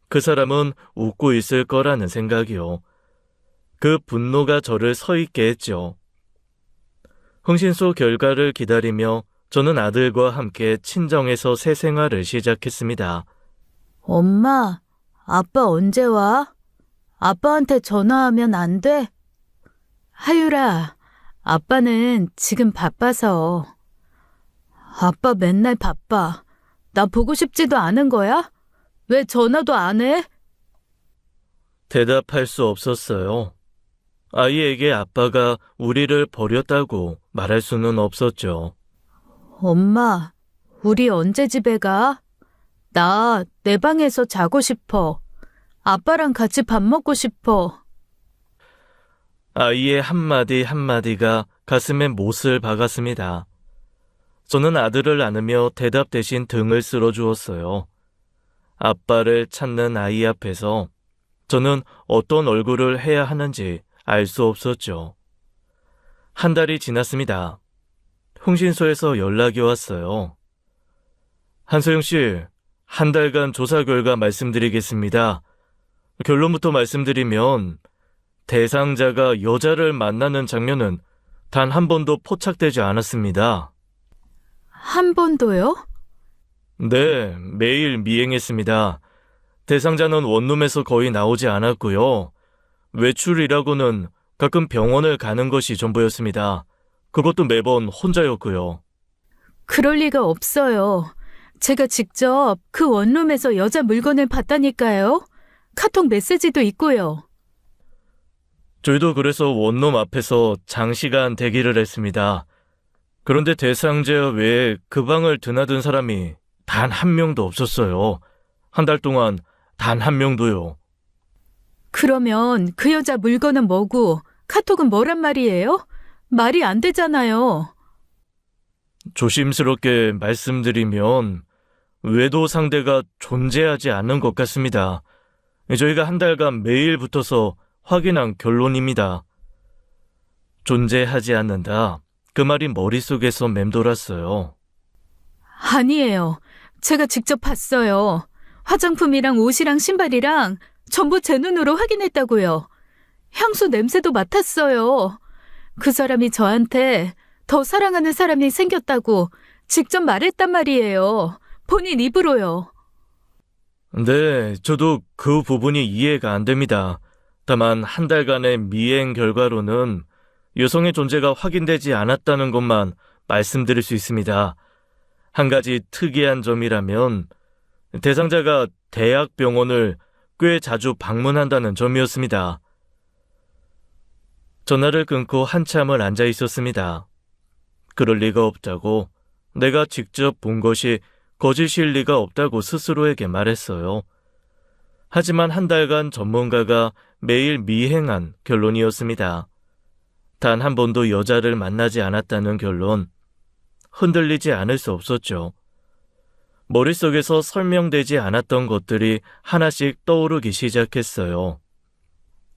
그 사람은 웃고 있을 거라는 생각이요. 그 분노가 저를 서 있게 했죠. 흥신소 결과를 기다리며 저는 아들과 함께 친정에서 새 생활을 시작했습니다. 엄마, 아빠 언제 와? 아빠한테 전화하면 안 돼? 하율아, 아빠는 지금 바빠서. 아빠 맨날 바빠. 나 보고 싶지도 않은 거야? 왜 전화도 안 해? 대답할 수 없었어요. 아이에게 아빠가 우리를 버렸다고 말할 수는 없었죠. 엄마, 우리 언제 집에 가? 나 내 방에서 자고 싶어. 아빠랑 같이 밥 먹고 싶어. 아이의 한마디 한마디가 가슴에 못을 박았습니다. 저는 아들을 안으며 대답 대신 등을 쓸어주었어요. 아빠를 찾는 아이 앞에서 저는 어떤 얼굴을 해야 하는지 알 수 없었죠. 한 달이 지났습니다. 흥신소에서 연락이 왔어요. 한소영 씨, 한 달간 조사 결과 말씀드리겠습니다. 결론부터 말씀드리면 대상자가 여자를 만나는 장면은 단 한 번도 포착되지 않았습니다. 한 번도요? 네, 매일 미행했습니다. 대상자는 원룸에서 거의 나오지 않았고요. 외출이라고는 가끔 병원을 가는 것이 전부였습니다. 그것도 매번 혼자였고요. 그럴 리가 없어요. 제가 직접 그 원룸에서 여자 물건을 봤다니까요. 카톡 메시지도 있고요. 저희도 그래서 원룸 앞에서 장시간 대기를 했습니다. 그런데 대상자 외에 그 방을 드나든 사람이 단 한 명도 없었어요. 한 달 동안 단 한 명도요. 그러면 그 여자 물건은 뭐고 카톡은 뭐란 말이에요? 말이 안 되잖아요. 조심스럽게 말씀드리면 외도 상대가 존재하지 않는 것 같습니다. 저희가 한 달간 매일 붙어서 확인한 결론입니다. 존재하지 않는다. 그 말이 머릿속에서 맴돌았어요. 아니에요. 제가 직접 봤어요. 화장품이랑 옷이랑 신발이랑 전부 제 눈으로 확인했다고요. 향수 냄새도 맡았어요. 그 사람이 저한테 더 사랑하는 사람이 생겼다고 직접 말했단 말이에요. 본인 입으로요. 네, 저도 그 부분이 이해가 안 됩니다. 다만 한 달간의 미행 결과로는 여성의 존재가 확인되지 않았다는 것만 말씀드릴 수 있습니다. 한 가지 특이한 점이라면 대상자가 대학병원을 꽤 자주 방문한다는 점이었습니다. 전화를 끊고 한참을 앉아 있었습니다. 그럴 리가 없다고, 내가 직접 본 것이 거짓일 리가 없다고 스스로에게 말했어요. 하지만 한 달간 전문가가 매일 미행한 결론이었습니다. 단 한 번도 여자를 만나지 않았다는 결론. 흔들리지 않을 수 없었죠. 머릿속에서 설명되지 않았던 것들이 하나씩 떠오르기 시작했어요.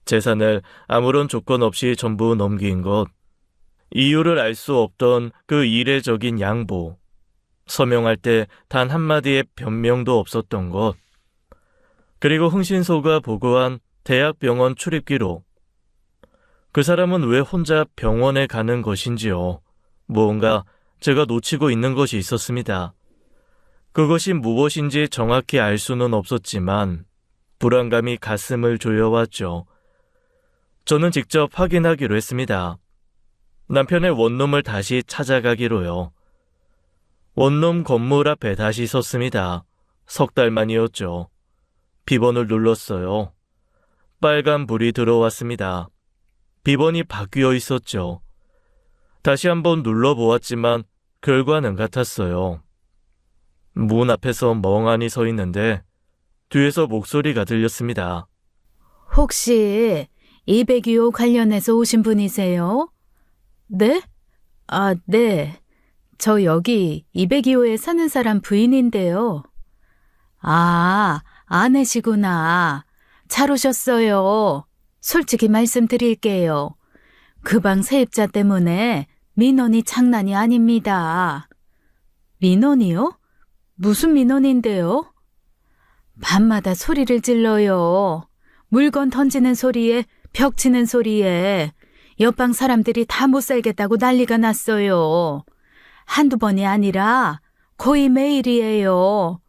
재산을 아무런 조건 없이 전부 넘긴 것, 이유를 알 수 없던 그 이례적인 양보, 서명할 때 단 한마디의 변명도 없었던 것, 그리고 흥신소가 보고한 대학병원 출입 기록. 그 사람은 왜 혼자 병원에 가는 것인지요. 무언가 제가 놓치고 있는 것이 있었습니다. 그것이 무엇인지 정확히 알 수는 없었지만 불안감이 가슴을 조여왔죠. 저는 직접 확인하기로 했습니다. 남편의 원룸을 다시 찾아가기로요. 원룸 건물 앞에 다시 섰습니다. 석 달 만이었죠. 비번을 눌렀어요. 빨간 불이 들어왔습니다. 비번이 바뀌어 있었죠. 다시 한번 눌러보았지만 결과는 같았어요. 문 앞에서 멍하니 서 있는데 뒤에서 목소리가 들렸습니다. 혹시 202호 관련해서 오신 분이세요? 네? 아, 네. 저 여기 202호에 사는 사람 부인인데요. 아, 아내시구나. 잘 오셨어요. 솔직히 말씀드릴게요. 그 방 세입자 때문에 민원이 장난이 아닙니다. 민원이요? 무슨 민원인데요? 밤마다 소리를 질러요. 물건 던지는 소리에 벽 치는 소리에 옆방 사람들이 다 못 살겠다고 난리가 났어요. 한두 번이 아니라 거의 매일이에요.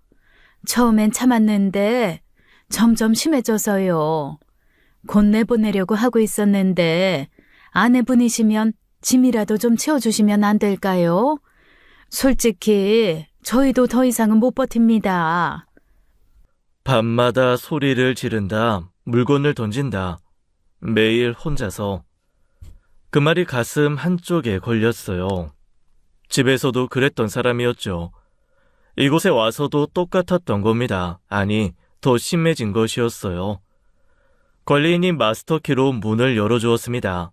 처음엔 참았는데 점점 심해져서요. 곧 내보내려고 하고 있었는데 아내분이시면 짐이라도 좀 채워주시면 안 될까요? 솔직히 저희도 더 이상은 못 버팁니다. 밤마다 소리를 지른다, 물건을 던진다. 매일 혼자서. 그 말이 가슴 한쪽에 걸렸어요. 집에서도 그랬던 사람이었죠. 이곳에 와서도 똑같았던 겁니다. 아니, 더 심해진 것이었어요. 관리인이 마스터키로 문을 열어주었습니다.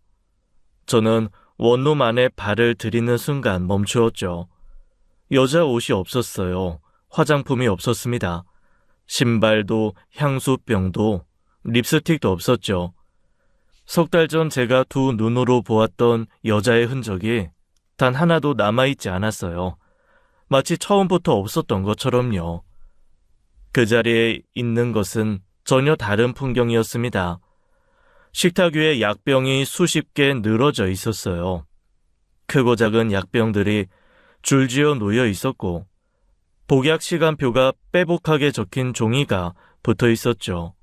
저는 원룸 안에 발을 들이는 순간 멈추었죠. 여자 옷이 없었어요. 화장품이 없었습니다. 신발도 향수병도 립스틱도 없었죠. 석 달 전 제가 두 눈으로 보았던 여자의 흔적이 단 하나도 남아있지 않았어요. 마치 처음부터 없었던 것처럼요. 그 자리에 있는 것은 전혀 다른 풍경이었습니다. 식탁 위에 약병이 수십 개 늘어져 있었어요. 크고 작은 약병들이 줄지어 놓여 있었고 복약 시간표가 빼곡하게 적힌 종이가 붙어 있었죠.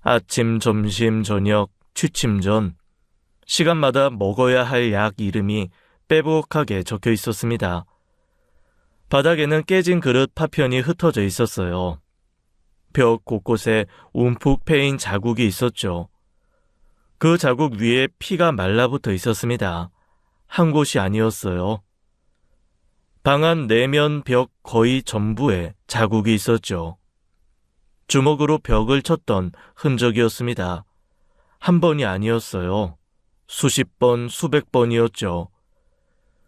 아침, 점심, 저녁, 취침 전 시간마다 먹어야 할 약 이름이 빼곡하게 적혀 있었습니다. 바닥에는 깨진 그릇 파편이 흩어져 있었어요. 벽 곳곳에 움푹 패인 자국이 있었죠. 그 자국 위에 피가 말라붙어 있었습니다. 한 곳이 아니었어요. 방 안 내면 벽 거의 전부에 자국이 있었죠. 주먹으로 벽을 쳤던 흔적이었습니다. 한 번이 아니었어요. 수십 번, 수백 번이었죠.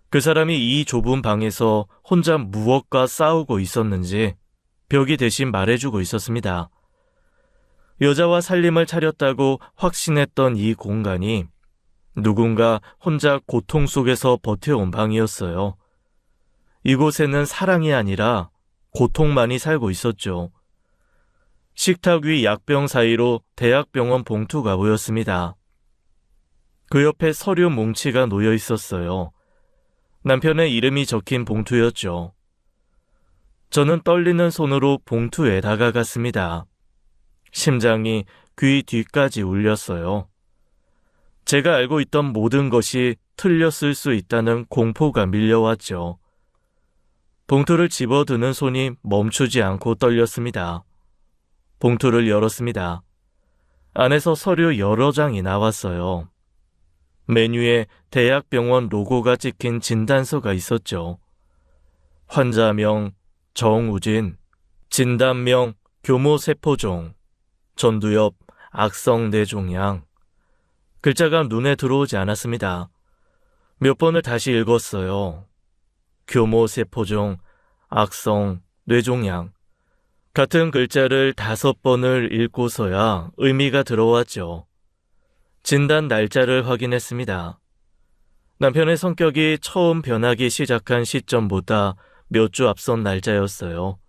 그 사람이 이 좁은 방에서 혼자 무엇과 싸우고 있었는지 벽이 대신 말해주고 있었습니다. 여자와 살림을 차렸다고 확신했던 이 공간이 누군가 혼자 고통 속에서 버텨온 방이었어요. 이곳에는 사랑이 아니라 고통만이 살고 있었죠. 식탁 위 약병 사이로 대학병원 봉투가 보였습니다. 그 옆에 서류 뭉치가 놓여 있었어요. 남편의 이름이 적힌 봉투였죠. 저는 떨리는 손으로 봉투에 다가갔습니다. 심장이 귀 뒤까지 울렸어요. 제가 알고 있던 모든 것이 틀렸을 수 있다는 공포가 밀려왔죠. 봉투를 집어드는 손이 멈추지 않고 떨렸습니다. 봉투를 열었습니다. 안에서 서류 여러 장이 나왔어요. 메뉴에 대학병원 로고가 찍힌 진단서가 있었죠. 환자명 정우진, 진단명 교모세포종, 전두엽 악성뇌종양. 글자가 눈에 들어오지 않았습니다. 몇 번을 다시 읽었어요. 교모세포종, 악성, 뇌종양. 같은 글자를 5번을 읽고서야 의미가 들어왔죠. 진단 날짜를 확인했습니다. 남편의 성격이 처음 변하기 시작한 시점보다 몇 주 앞선 날짜였어요.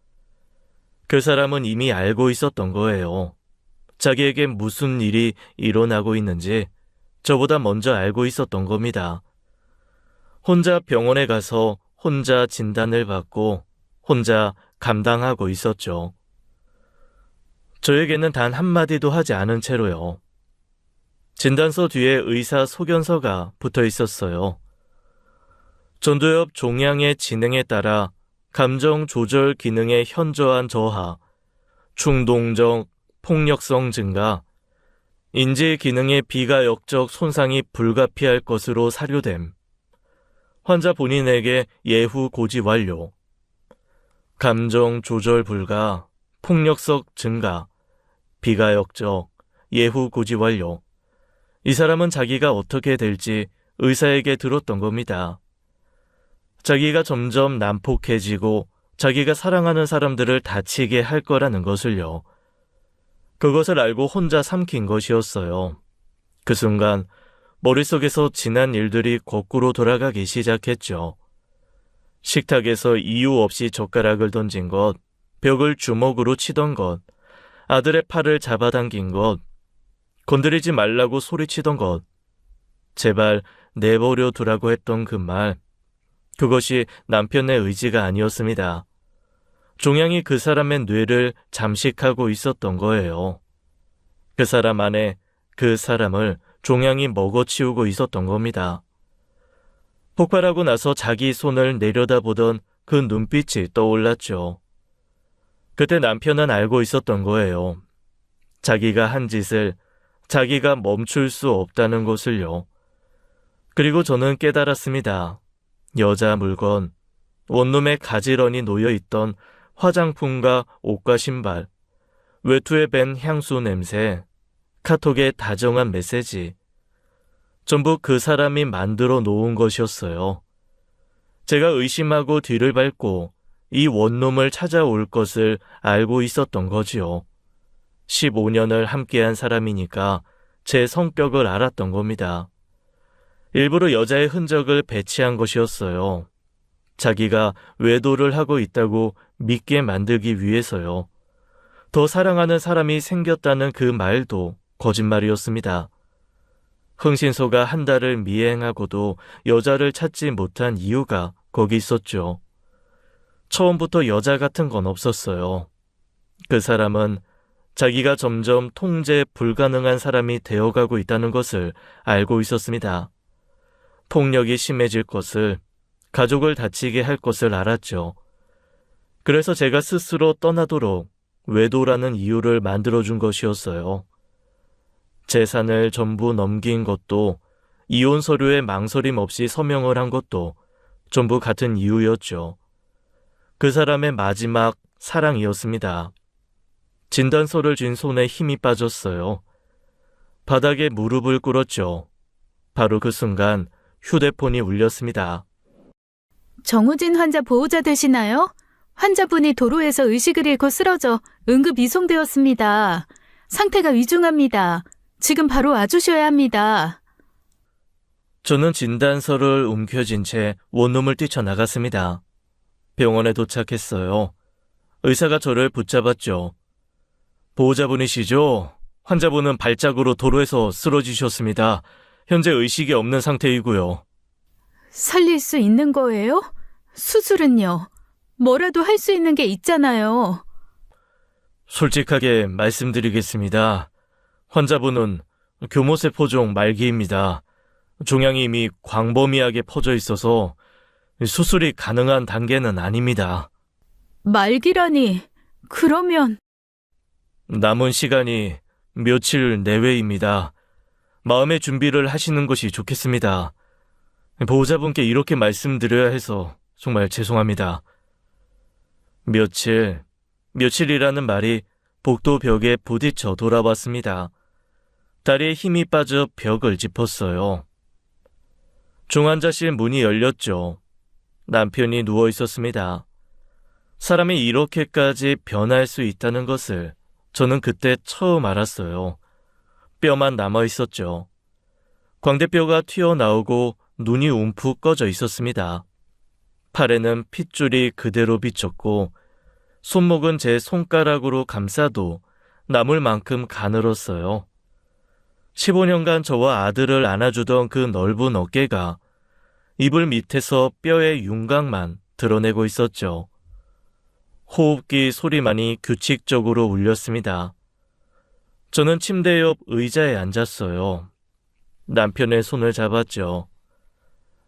그 사람은 이미 알고 있었던 거예요. 자기에게 무슨 일이 일어나고 있는지 저보다 먼저 알고 있었던 겁니다. 혼자 병원에 가서 혼자 진단을 받고 혼자 감당하고 있었죠. 저에게는 단 한마디도 하지 않은 채로요. 진단서 뒤에 의사 소견서가 붙어 있었어요. 전두엽 종양의 진행에 따라 감정 조절 기능의 현저한 저하, 충동적 폭력성 증가, 인지 기능의 비가역적 손상이 불가피할 것으로 사료됨. 환자 본인에게 예후 고지 완료. 감정 조절 불가, 폭력성 증가, 비가역적, 예후 고지 완료. 이 사람은 자기가 어떻게 될지 의사에게 들었던 겁니다. 자기가 점점 난폭해지고 자기가 사랑하는 사람들을 다치게 할 거라는 것을요. 그것을 알고 혼자 삼킨 것이었어요. 그 순간 머릿속에서 지난 일들이 거꾸로 돌아가기 시작했죠. 식탁에서 이유 없이 젓가락을 던진 것, 벽을 주먹으로 치던 것, 아들의 팔을 잡아당긴 것, 건드리지 말라고 소리치던 것, 제발 내버려 두라고 했던 그 말, 그것이 남편의 의지가 아니었습니다. 종양이 그 사람의 뇌를 잠식하고 있었던 거예요. 그 사람 안에 그 사람을 종양이 먹어치우고 있었던 겁니다. 폭발하고 나서 자기 손을 내려다보던 그 눈빛이 떠올랐죠. 그때 남편은 알고 있었던 거예요. 자기가 한 짓을 자기가 멈출 수 없다는 것을요. 그리고 저는 깨달았습니다. 여자 물건, 원룸에 가지런히 놓여있던 화장품과 옷과 신발, 외투에 밴 향수 냄새, 카톡의 다정한 메시지, 전부 그 사람이 만들어 놓은 것이었어요. 제가 의심하고 뒤를 밟고 이 원룸을 찾아올 것을 알고 있었던 거지요. 15년을 함께한 사람이니까 제 성격을 알았던 겁니다. 일부러 여자의 흔적을 배치한 것이었어요. 자기가 외도를 하고 있다고 믿게 만들기 위해서요. 더 사랑하는 사람이 생겼다는 그 말도 거짓말이었습니다. 흥신소가 한 달을 미행하고도 여자를 찾지 못한 이유가 거기 있었죠. 처음부터 여자 같은 건 없었어요. 그 사람은 자기가 점점 통제 불가능한 사람이 되어가고 있다는 것을 알고 있었습니다. 폭력이 심해질 것을, 가족을 다치게 할 것을 알았죠. 그래서 제가 스스로 떠나도록 외도라는 이유를 만들어준 것이었어요. 재산을 전부 넘긴 것도, 이혼 서류에 망설임 없이 서명을 한 것도 전부 같은 이유였죠. 그 사람의 마지막 사랑이었습니다. 진단서를 쥔 손에 힘이 빠졌어요. 바닥에 무릎을 꿇었죠. 바로 그 순간 휴대폰이 울렸습니다. 정우진 환자 보호자 되시나요? 환자분이 도로에서 의식을 잃고 쓰러져 응급 이송되었습니다. 상태가 위중합니다. 지금 바로 와주셔야 합니다. 저는 진단서를 움켜쥔 채 원룸을 뛰쳐나갔습니다. 병원에 도착했어요. 의사가 저를 붙잡았죠. 보호자분이시죠? 환자분은 발작으로 도로에서 쓰러지셨습니다. 현재 의식이 없는 상태이고요. 살릴 수 있는 거예요? 수술은요? 뭐라도 할 수 있는 게 있잖아요. 솔직하게 말씀드리겠습니다. 환자분은 교모세포종 말기입니다. 종양이 이미 광범위하게 퍼져 있어서 수술이 가능한 단계는 아닙니다. 말기라니, 그러면... 남은 시간이 며칠 내외입니다. 마음의 준비를 하시는 것이 좋겠습니다. 보호자분께 이렇게 말씀드려야 해서 정말 죄송합니다. 며칠이라는 말이 복도 벽에 부딪혀 돌아왔습니다. 다리에 힘이 빠져 벽을 짚었어요. 중환자실 문이 열렸죠. 남편이 누워 있었습니다. 사람이 이렇게까지 변할 수 있다는 것을 저는 그때 처음 알았어요. 뼈만 남아 있었죠. 광대뼈가 튀어나오고 눈이 움푹 꺼져 있었습니다. 팔에는 핏줄이 그대로 비쳤고 손목은 제 손가락으로 감싸도 남을 만큼 가늘었어요. 15년간 저와 아들을 안아주던 그 넓은 어깨가 이불 밑에서 뼈의 윤곽만 드러내고 있었죠. 호흡기 소리만이 규칙적으로 울렸습니다. 저는 침대 옆 의자에 앉았어요. 남편의 손을 잡았죠.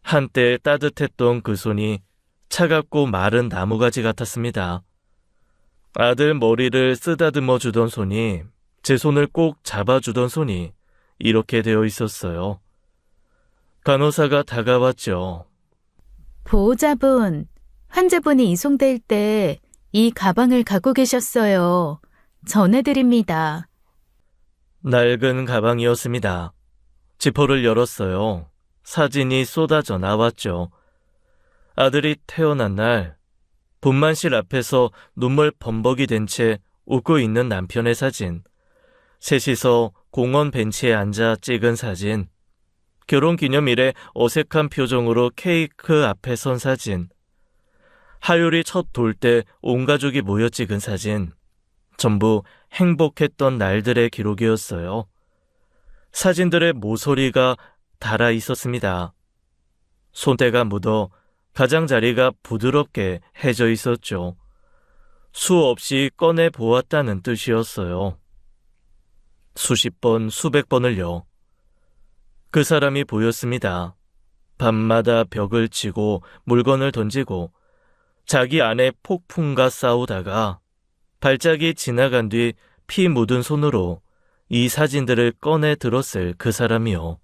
한때 따뜻했던 그 손이 차갑고 마른 나무가지 같았습니다. 아들 머리를 쓰다듬어 주던 손이, 제 손을 꼭 잡아주던 손이 이렇게 되어 있었어요. 간호사가 다가왔죠. 보호자분, 환자분이 이송될 때 이 가방을 갖고 계셨어요. 전해드립니다. 낡은 가방이었습니다. 지퍼를 열었어요. 사진이 쏟아져 나왔죠. 아들이 태어난 날, 분만실 앞에서 눈물 범벅이 된 채 웃고 있는 남편의 사진, 셋이서 공원 벤치에 앉아 찍은 사진, 결혼기념일에 어색한 표정으로 케이크 앞에 선 사진, 하율이 첫 돌 때 온 가족이 모여 찍은 사진, 전부 행복했던 날들의 기록이었어요. 사진들의 모서리가 닳아 있었습니다. 손때가 묻어 가장자리가 부드럽게 해져 있었죠. 수없이 꺼내 보았다는 뜻이었어요. 수십 번, 수백 번을요. 그 사람이 보였습니다. 밤마다 벽을 치고 물건을 던지고 자기 안에 폭풍과 싸우다가 발작이 지나간 뒤 피 묻은 손으로 이 사진들을 꺼내 들었을 그 사람이요.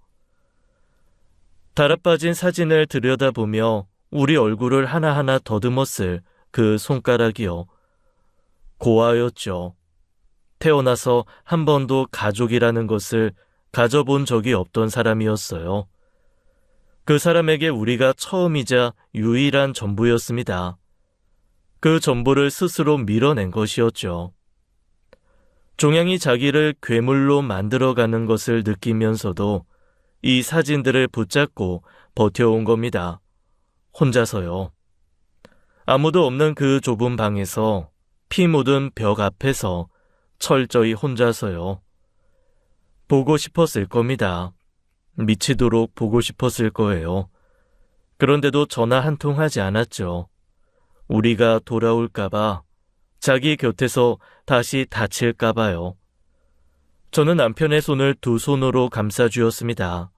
달아빠진 사진을 들여다보며 우리 얼굴을 하나하나 더듬었을 그 손가락이요. 고아였죠. 태어나서 한 번도 가족이라는 것을 가져본 적이 없던 사람이었어요. 그 사람에게 우리가 처음이자 유일한 전부였습니다. 그 전부를 스스로 밀어낸 것이었죠. 종양이 자기를 괴물로 만들어가는 것을 느끼면서도 이 사진들을 붙잡고 버텨온 겁니다. 혼자서요. 아무도 없는 그 좁은 방에서, 피 묻은 벽 앞에서 철저히 혼자서요. 보고 싶었을 겁니다. 미치도록 보고 싶었을 거예요. 그런데도 전화 한 통 하지 않았죠. 우리가 돌아올까봐, 자기 곁에서 다시 다칠까봐요. 저는 남편의 손을 두 손으로 감싸주었습니다.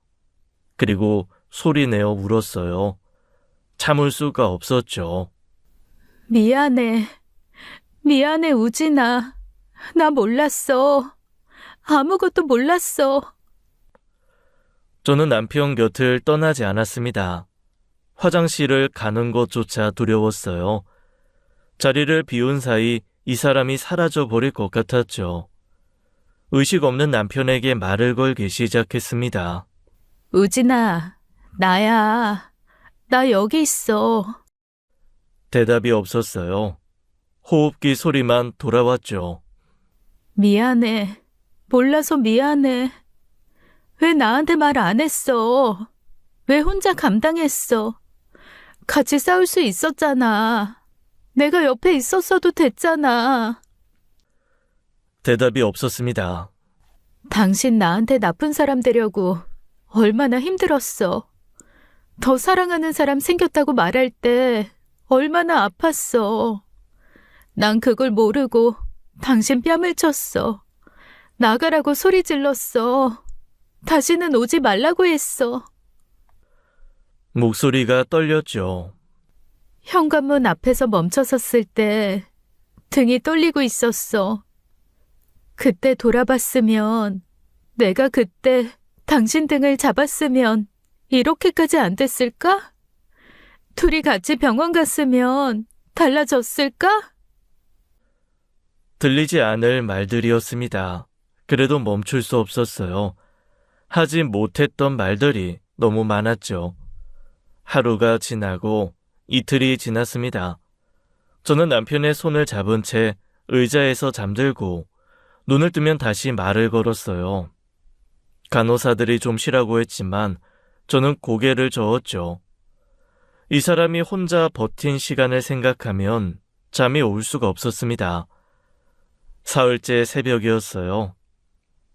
그리고 소리내어 울었어요. 참을 수가 없었죠. 미안해. 미안해, 우진아. 나 몰랐어. 아무것도 몰랐어. 저는 남편 곁을 떠나지 않았습니다. 화장실을 가는 것조차 두려웠어요. 자리를 비운 사이 이 사람이 사라져 버릴 것 같았죠. 의식 없는 남편에게 말을 걸기 시작했습니다. 우진아, 나야. 나 여기 있어. 대답이 없었어요. 호흡기 소리만 돌아왔죠. 미안해. 몰라서 미안해. 왜 나한테 말 안 했어? 왜 혼자 감당했어? 같이 싸울 수 있었잖아. 내가 옆에 있었어도 됐잖아. 대답이 없었습니다. 당신 나한테 나쁜 사람 되려고 얼마나 힘들었어. 더 사랑하는 사람 생겼다고 말할 때 얼마나 아팠어. 난 그걸 모르고 당신 뺨을 쳤어. 나가라고 소리 질렀어. 다시는 오지 말라고 했어. 목소리가 떨렸죠. 현관문 앞에서 멈춰섰을 때 등이 떨리고 있었어. 그때 돌아봤으면, 내가 그때 당신 등을 잡았으면 이렇게까지 안 됐을까? 둘이 같이 병원 갔으면 달라졌을까? 들리지 않을 말들이었습니다. 그래도 멈출 수 없었어요. 하지 못했던 말들이 너무 많았죠. 하루가 지나고 이틀이 지났습니다. 저는 남편의 손을 잡은 채 의자에서 잠들고 눈을 뜨면 다시 말을 걸었어요. 간호사들이 좀 쉬라고 했지만 저는 고개를 저었죠. 이 사람이 혼자 버틴 시간을 생각하면 잠이 올 수가 없었습니다. 사흘째 새벽이었어요.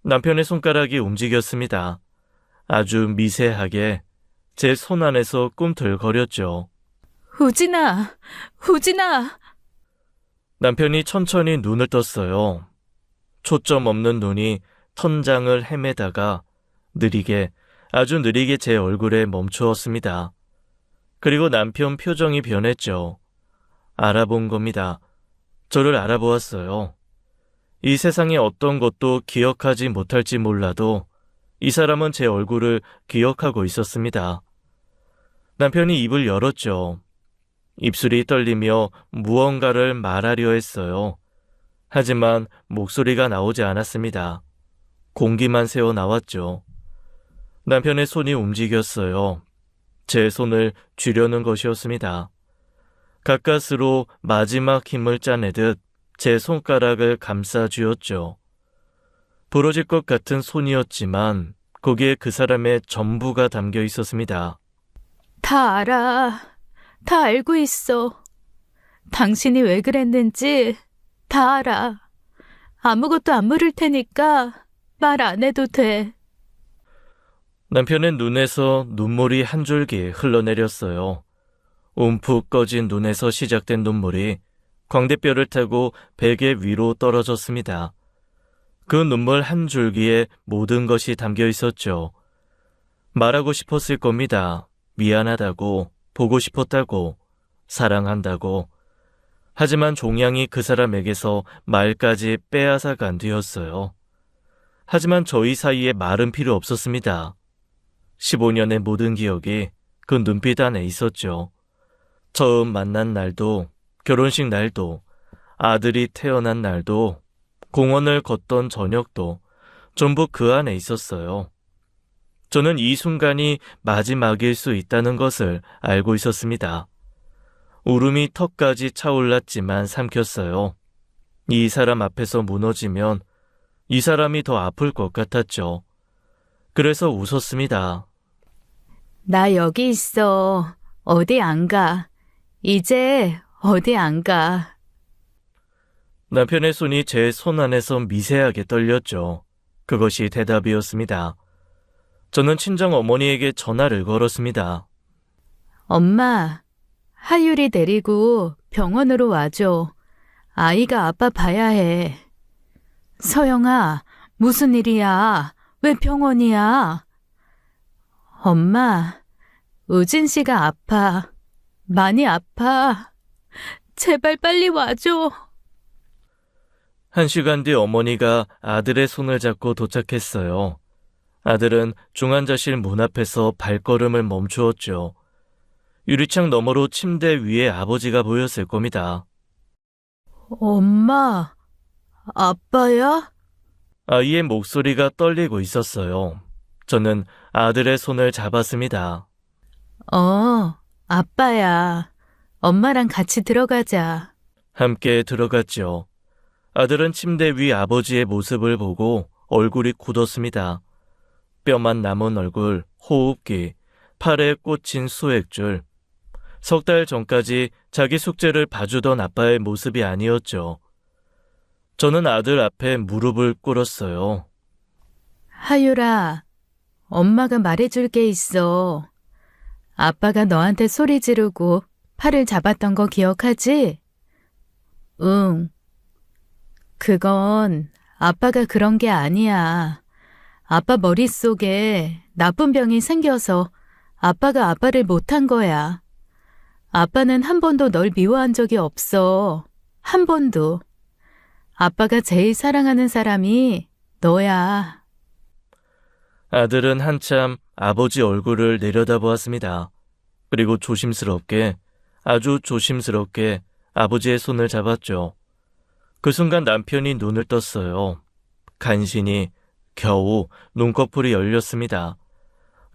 남편의 손가락이 움직였습니다. 아주 미세하게 제 손 안에서 꿈틀거렸죠. 우진아! 우진아! 남편이 천천히 눈을 떴어요. 초점 없는 눈이 천장을 헤매다가 아주 느리게 제 얼굴에 멈추었습니다. 그리고 남편 표정이 변했죠. 알아본 겁니다. 저를 알아보았어요. 이 세상에 어떤 것도 기억하지 못할지 몰라도 이 사람은 제 얼굴을 기억하고 있었습니다. 남편이 입을 열었죠. 입술이 떨리며 무언가를 말하려 했어요. 하지만 목소리가 나오지 않았습니다. 공기만 새어 나왔죠. 남편의 손이 움직였어요. 제 손을 쥐려는 것이었습니다. 가까스로 마지막 힘을 짜내듯 제 손가락을 감싸 쥐었죠. 부러질 것 같은 손이었지만 거기에 그 사람의 전부가 담겨 있었습니다. 다 알아. 다 알고 있어. 당신이 왜 그랬는지 다 알아. 아무것도 안 물을 테니까 말 안 해도 돼. 남편의 눈에서 눈물이 한 줄기 흘러내렸어요. 움푹 꺼진 눈에서 시작된 눈물이 광대뼈를 타고 베개 위로 떨어졌습니다. 그 눈물 한 줄기에 모든 것이 담겨 있었죠. 말하고 싶었을 겁니다. 미안하다고, 보고 싶었다고, 사랑한다고. 하지만 종양이 그 사람에게서 말까지 빼앗아 간 뒤였어요. 하지만 저희 사이에 말은 필요 없었습니다. 15년의 모든 기억이 그 눈빛 안에 있었죠. 처음 만난 날도, 결혼식 날도, 아들이 태어난 날도, 공원을 걷던 저녁도 전부 그 안에 있었어요. 저는 이 순간이 마지막일 수 있다는 것을 알고 있었습니다. 울음이 턱까지 차올랐지만 삼켰어요. 이 사람 앞에서 무너지면 이 사람이 더 아플 것 같았죠. 그래서 웃었습니다. 나 여기 있어. 어디 안 가. 이제 어디 안 가. 남편의 손이 제 손 안에서 미세하게 떨렸죠. 그것이 대답이었습니다. 저는 친정 어머니에게 전화를 걸었습니다. 엄마, 하율이 데리고 병원으로 와줘. 아이가 아빠 봐야 해. 서영아, 무슨 일이야? 왜 병원이야? 엄마, 우진 씨가 아파. 많이 아파. 제발 빨리 와줘. 1시간 뒤 어머니가 아들의 손을 잡고 도착했어요. 아들은 중환자실 문 앞에서 발걸음을 멈추었죠. 유리창 너머로 침대 위에 아버지가 보였을 겁니다. 엄마, 아빠야? 아이의 목소리가 떨리고 있었어요. 저는 아들의 손을 잡았습니다. 아빠야. 엄마랑 같이 들어가자. 함께 들어갔죠. 아들은 침대 위 아버지의 모습을 보고 얼굴이 굳었습니다. 뼈만 남은 얼굴, 호흡기, 팔에 꽂힌 수액줄. 석 달 전까지 자기 숙제를 봐주던 아빠의 모습이 아니었죠. 저는 아들 앞에 무릎을 꿇었어요. 하율아, 엄마가 말해줄 게 있어. 아빠가 너한테 소리 지르고 팔을 잡았던 거 기억하지? 응. 그건 아빠가 그런 게 아니야. 아빠 머릿속에 나쁜 병이 생겨서 아빠가 아빠를 못한 거야. 아빠는 한 번도 널 미워한 적이 없어. 한 번도. 아빠가 제일 사랑하는 사람이 너야. 아들은 한참 아버지 얼굴을 내려다보았습니다. 그리고 아주 조심스럽게 아버지의 손을 잡았죠. 그 순간 남편이 눈을 떴어요. 간신히 겨우 눈꺼풀이 열렸습니다.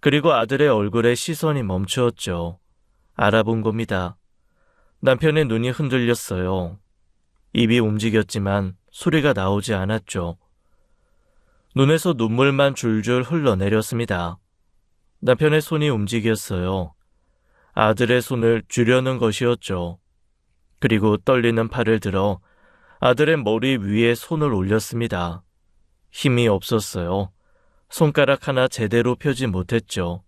그리고 아들의 얼굴에 시선이 멈추었죠. 알아본 겁니다. 남편의 눈이 흔들렸어요. 입이 움직였지만 소리가 나오지 않았죠. 눈에서 눈물만 줄줄 흘러내렸습니다. 남편의 손이 움직였어요. 아들의 손을 쥐려는 것이었죠. 그리고 떨리는 팔을 들어 아들의 머리 위에 손을 올렸습니다. 힘이 없었어요. 손가락 하나 제대로 펴지 못했죠.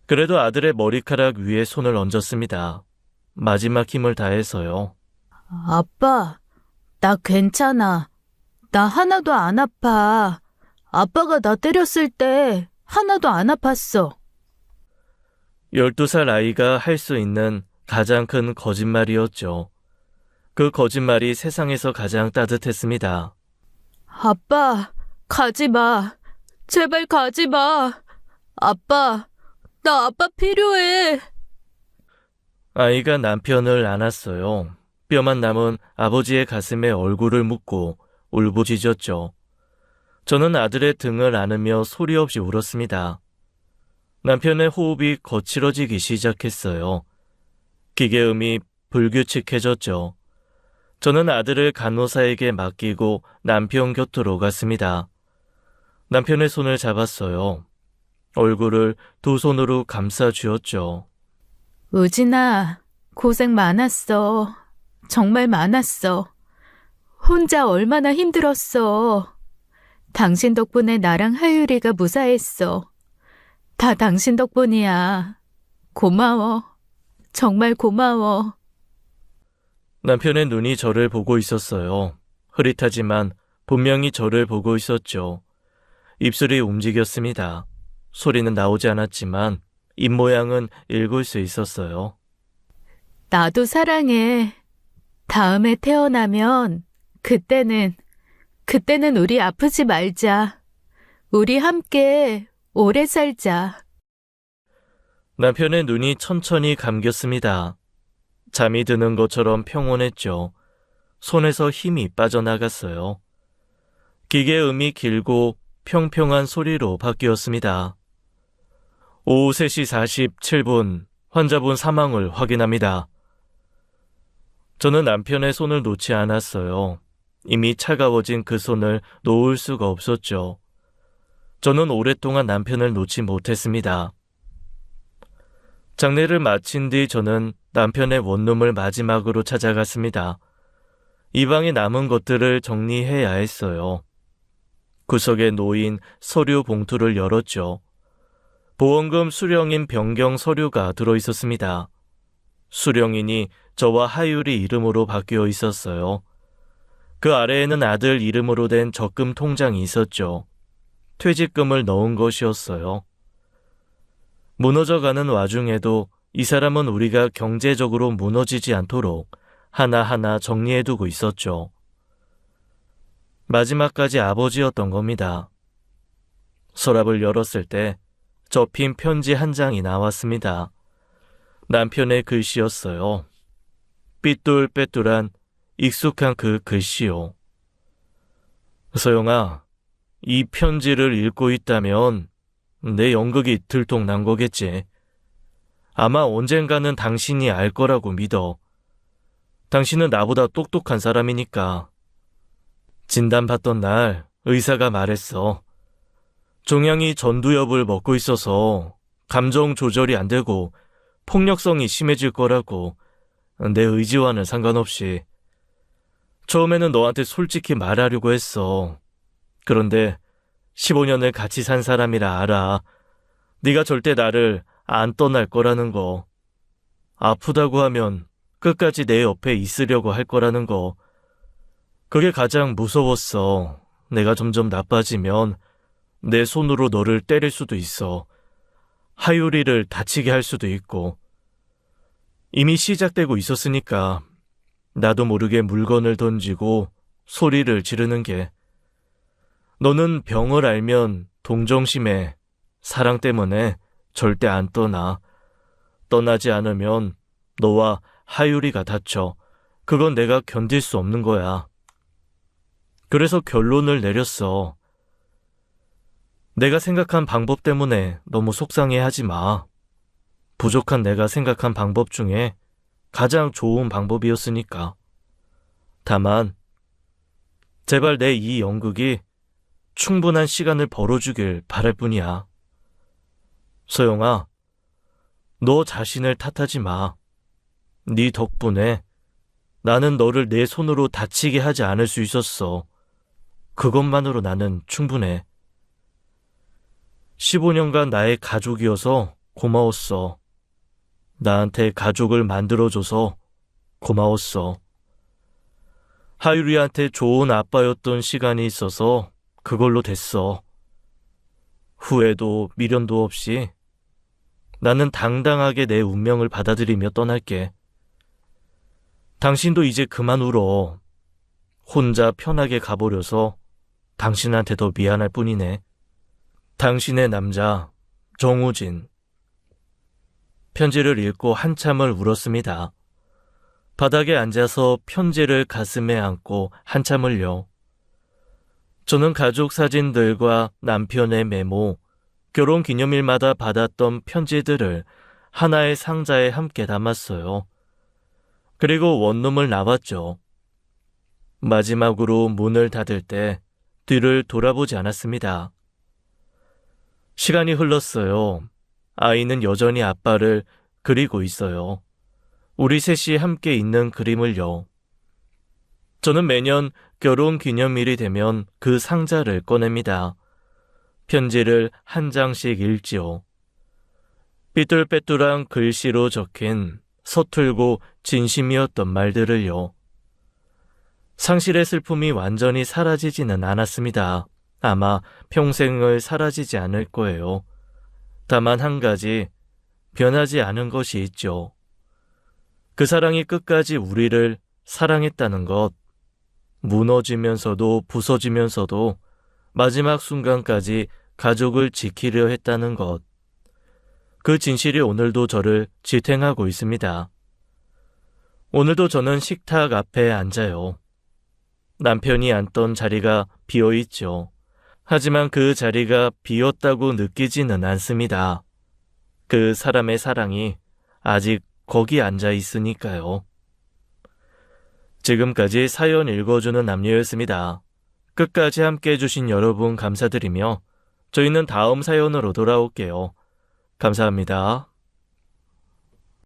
그래도 아들의 머리카락 위에 손을 얹었습니다. 마지막 힘을 다해서요. 아빠, 나 괜찮아. 나 하나도 안 아파. 아빠가 나 때렸을 때 하나도 안 아팠어. 12살 아이가 할 수 있는 가장 큰 거짓말이었죠. 그 거짓말이 세상에서 가장 따뜻했습니다. 아빠, 가지 마. 제발 가지 마. 아빠, 나 아빠 필요해. 아이가 남편을 안았어요. 뼈만 남은 아버지의 가슴에 얼굴을 묻고 울부짖었죠. 저는 아들의 등을 안으며 소리 없이 울었습니다. 남편의 호흡이 거칠어지기 시작했어요. 기계음이 불규칙해졌죠. 저는 아들을 간호사에게 맡기고 남편 곁으로 갔습니다. 남편의 손을 잡았어요. 얼굴을 두 손으로 감싸 쥐었죠. 우진아, 고생 많았어. 정말 많았어. 혼자 얼마나 힘들었어. 당신 덕분에 나랑 하율이가 무사했어. 다 당신 덕분이야. 고마워. 정말 고마워. 남편의 눈이 저를 보고 있었어요. 흐릿하지만 분명히 저를 보고 있었죠. 입술이 움직였습니다. 소리는 나오지 않았지만 입모양은 읽을 수 있었어요. 나도 사랑해. 다음에 태어나면 그때는 우리 아프지 말자. 우리 함께 오래 살자. 남편의 눈이 천천히 감겼습니다. 잠이 드는 것처럼 평온했죠. 손에서 힘이 빠져나갔어요. 기계음이 길고 평평한 소리로 바뀌었습니다. 오후 3시 47분 환자분 사망을 확인합니다. 저는 남편의 손을 놓지 않았어요. 이미 차가워진 그 손을 놓을 수가 없었죠. 저는 오랫동안 남편을 놓지 못했습니다. 장례를 마친 뒤 저는 남편의 원룸을 마지막으로 찾아갔습니다. 이 방에 남은 것들을 정리해야 했어요. 구석에 놓인 서류 봉투를 열었죠. 보험금 수령인 변경 서류가 들어있었습니다. 수령인이 저와 하율이 이름으로 바뀌어 있었어요. 그 아래에는 아들 이름으로 된 적금 통장이 있었죠. 퇴직금을 넣은 것이었어요. 무너져가는 와중에도 이 사람은 우리가 경제적으로 무너지지 않도록 하나하나 정리해두고 있었죠. 마지막까지 아버지였던 겁니다. 서랍을 열었을 때 접힌 편지 한 장이 나왔습니다. 남편의 글씨였어요. 삐뚤빼뚤한 익숙한 그 글씨요. 서영아, 이 편지를 읽고 있다면 내 연극이 들통난 거겠지. 아마 언젠가는 당신이 알 거라고 믿어. 당신은 나보다 똑똑한 사람이니까. 진단받던 날 의사가 말했어. 종양이 전두엽을 먹고 있어서 감정 조절이 안 되고 폭력성이 심해질 거라고. 내 의지와는 상관없이. 처음에는 너한테 솔직히 말하려고 했어. 그런데 15년을 같이 산 사람이라 알아. 네가 절대 나를 안 떠날 거라는 거. 아프다고 하면 끝까지 내 옆에 있으려고 할 거라는 거. 그게 가장 무서웠어. 내가 점점 나빠지면 내 손으로 너를 때릴 수도 있어. 하율이를 다치게 할 수도 있고. 이미 시작되고 있었으니까 나도 모르게 물건을 던지고 소리를 지르는 게. 너는 병을 알면 동정심에 사랑 때문에 절대 안 떠나. 떠나지 않으면 너와 하율이가 다쳐. 그건 내가 견딜 수 없는 거야. 그래서 결론을 내렸어. 내가 생각한 방법 때문에 너무 속상해하지 마. 부족한 내가 생각한 방법 중에 가장 좋은 방법이었으니까. 다만 제발 내 이 연극이 충분한 시간을 벌어주길 바랄 뿐이야. 서영아, 너 자신을 탓하지 마. 네 덕분에 나는 너를 내 손으로 다치게 하지 않을 수 있었어. 그것만으로 나는 충분해. 15년간 나의 가족이어서 고마웠어. 나한테 가족을 만들어줘서 고마웠어. 하유리한테 좋은 아빠였던 시간이 있어서 그걸로 됐어. 후회도 미련도 없이 나는 당당하게 내 운명을 받아들이며 떠날게. 당신도 이제 그만 울어. 혼자 편하게 가버려서 당신한테 더 미안할 뿐이네. 당신의 남자, 정우진. 편지를 읽고 한참을 울었습니다. 바닥에 앉아서 편지를 가슴에 안고 한참을요. 저는 가족 사진들과 남편의 메모, 결혼 기념일마다 받았던 편지들을 하나의 상자에 함께 담았어요. 그리고 원룸을 나왔죠. 마지막으로 문을 닫을 때 뒤를 돌아보지 않았습니다. 시간이 흘렀어요. 아이는 여전히 아빠를 그리고 있어요. 우리 셋이 함께 있는 그림을요. 저는 매년 결혼 기념일이 되면 그 상자를 꺼냅니다. 편지를 한 장씩 읽지요. 삐뚤빼뚤한 글씨로 적힌 서툴고 진심이었던 말들을요. 상실의 슬픔이 완전히 사라지지는 않았습니다. 아마 평생을 사라지지 않을 거예요. 다만 한 가지 변하지 않은 것이 있죠. 그 사랑이 끝까지 우리를 사랑했다는 것, 무너지면서도 부서지면서도 마지막 순간까지 가족을 지키려 했다는 것. 그 진실이 오늘도 저를 지탱하고 있습니다. 오늘도 저는 식탁 앞에 앉아요. 남편이 앉던 자리가 비어있죠. 하지만 그 자리가 비었다고 느끼지는 않습니다. 그 사람의 사랑이 아직 거기 앉아 있으니까요. 지금까지 사연 읽어주는 남녀였습니다. 끝까지 함께 해주신 여러분 감사드리며 저희는 다음 사연으로 돌아올게요. 감사합니다.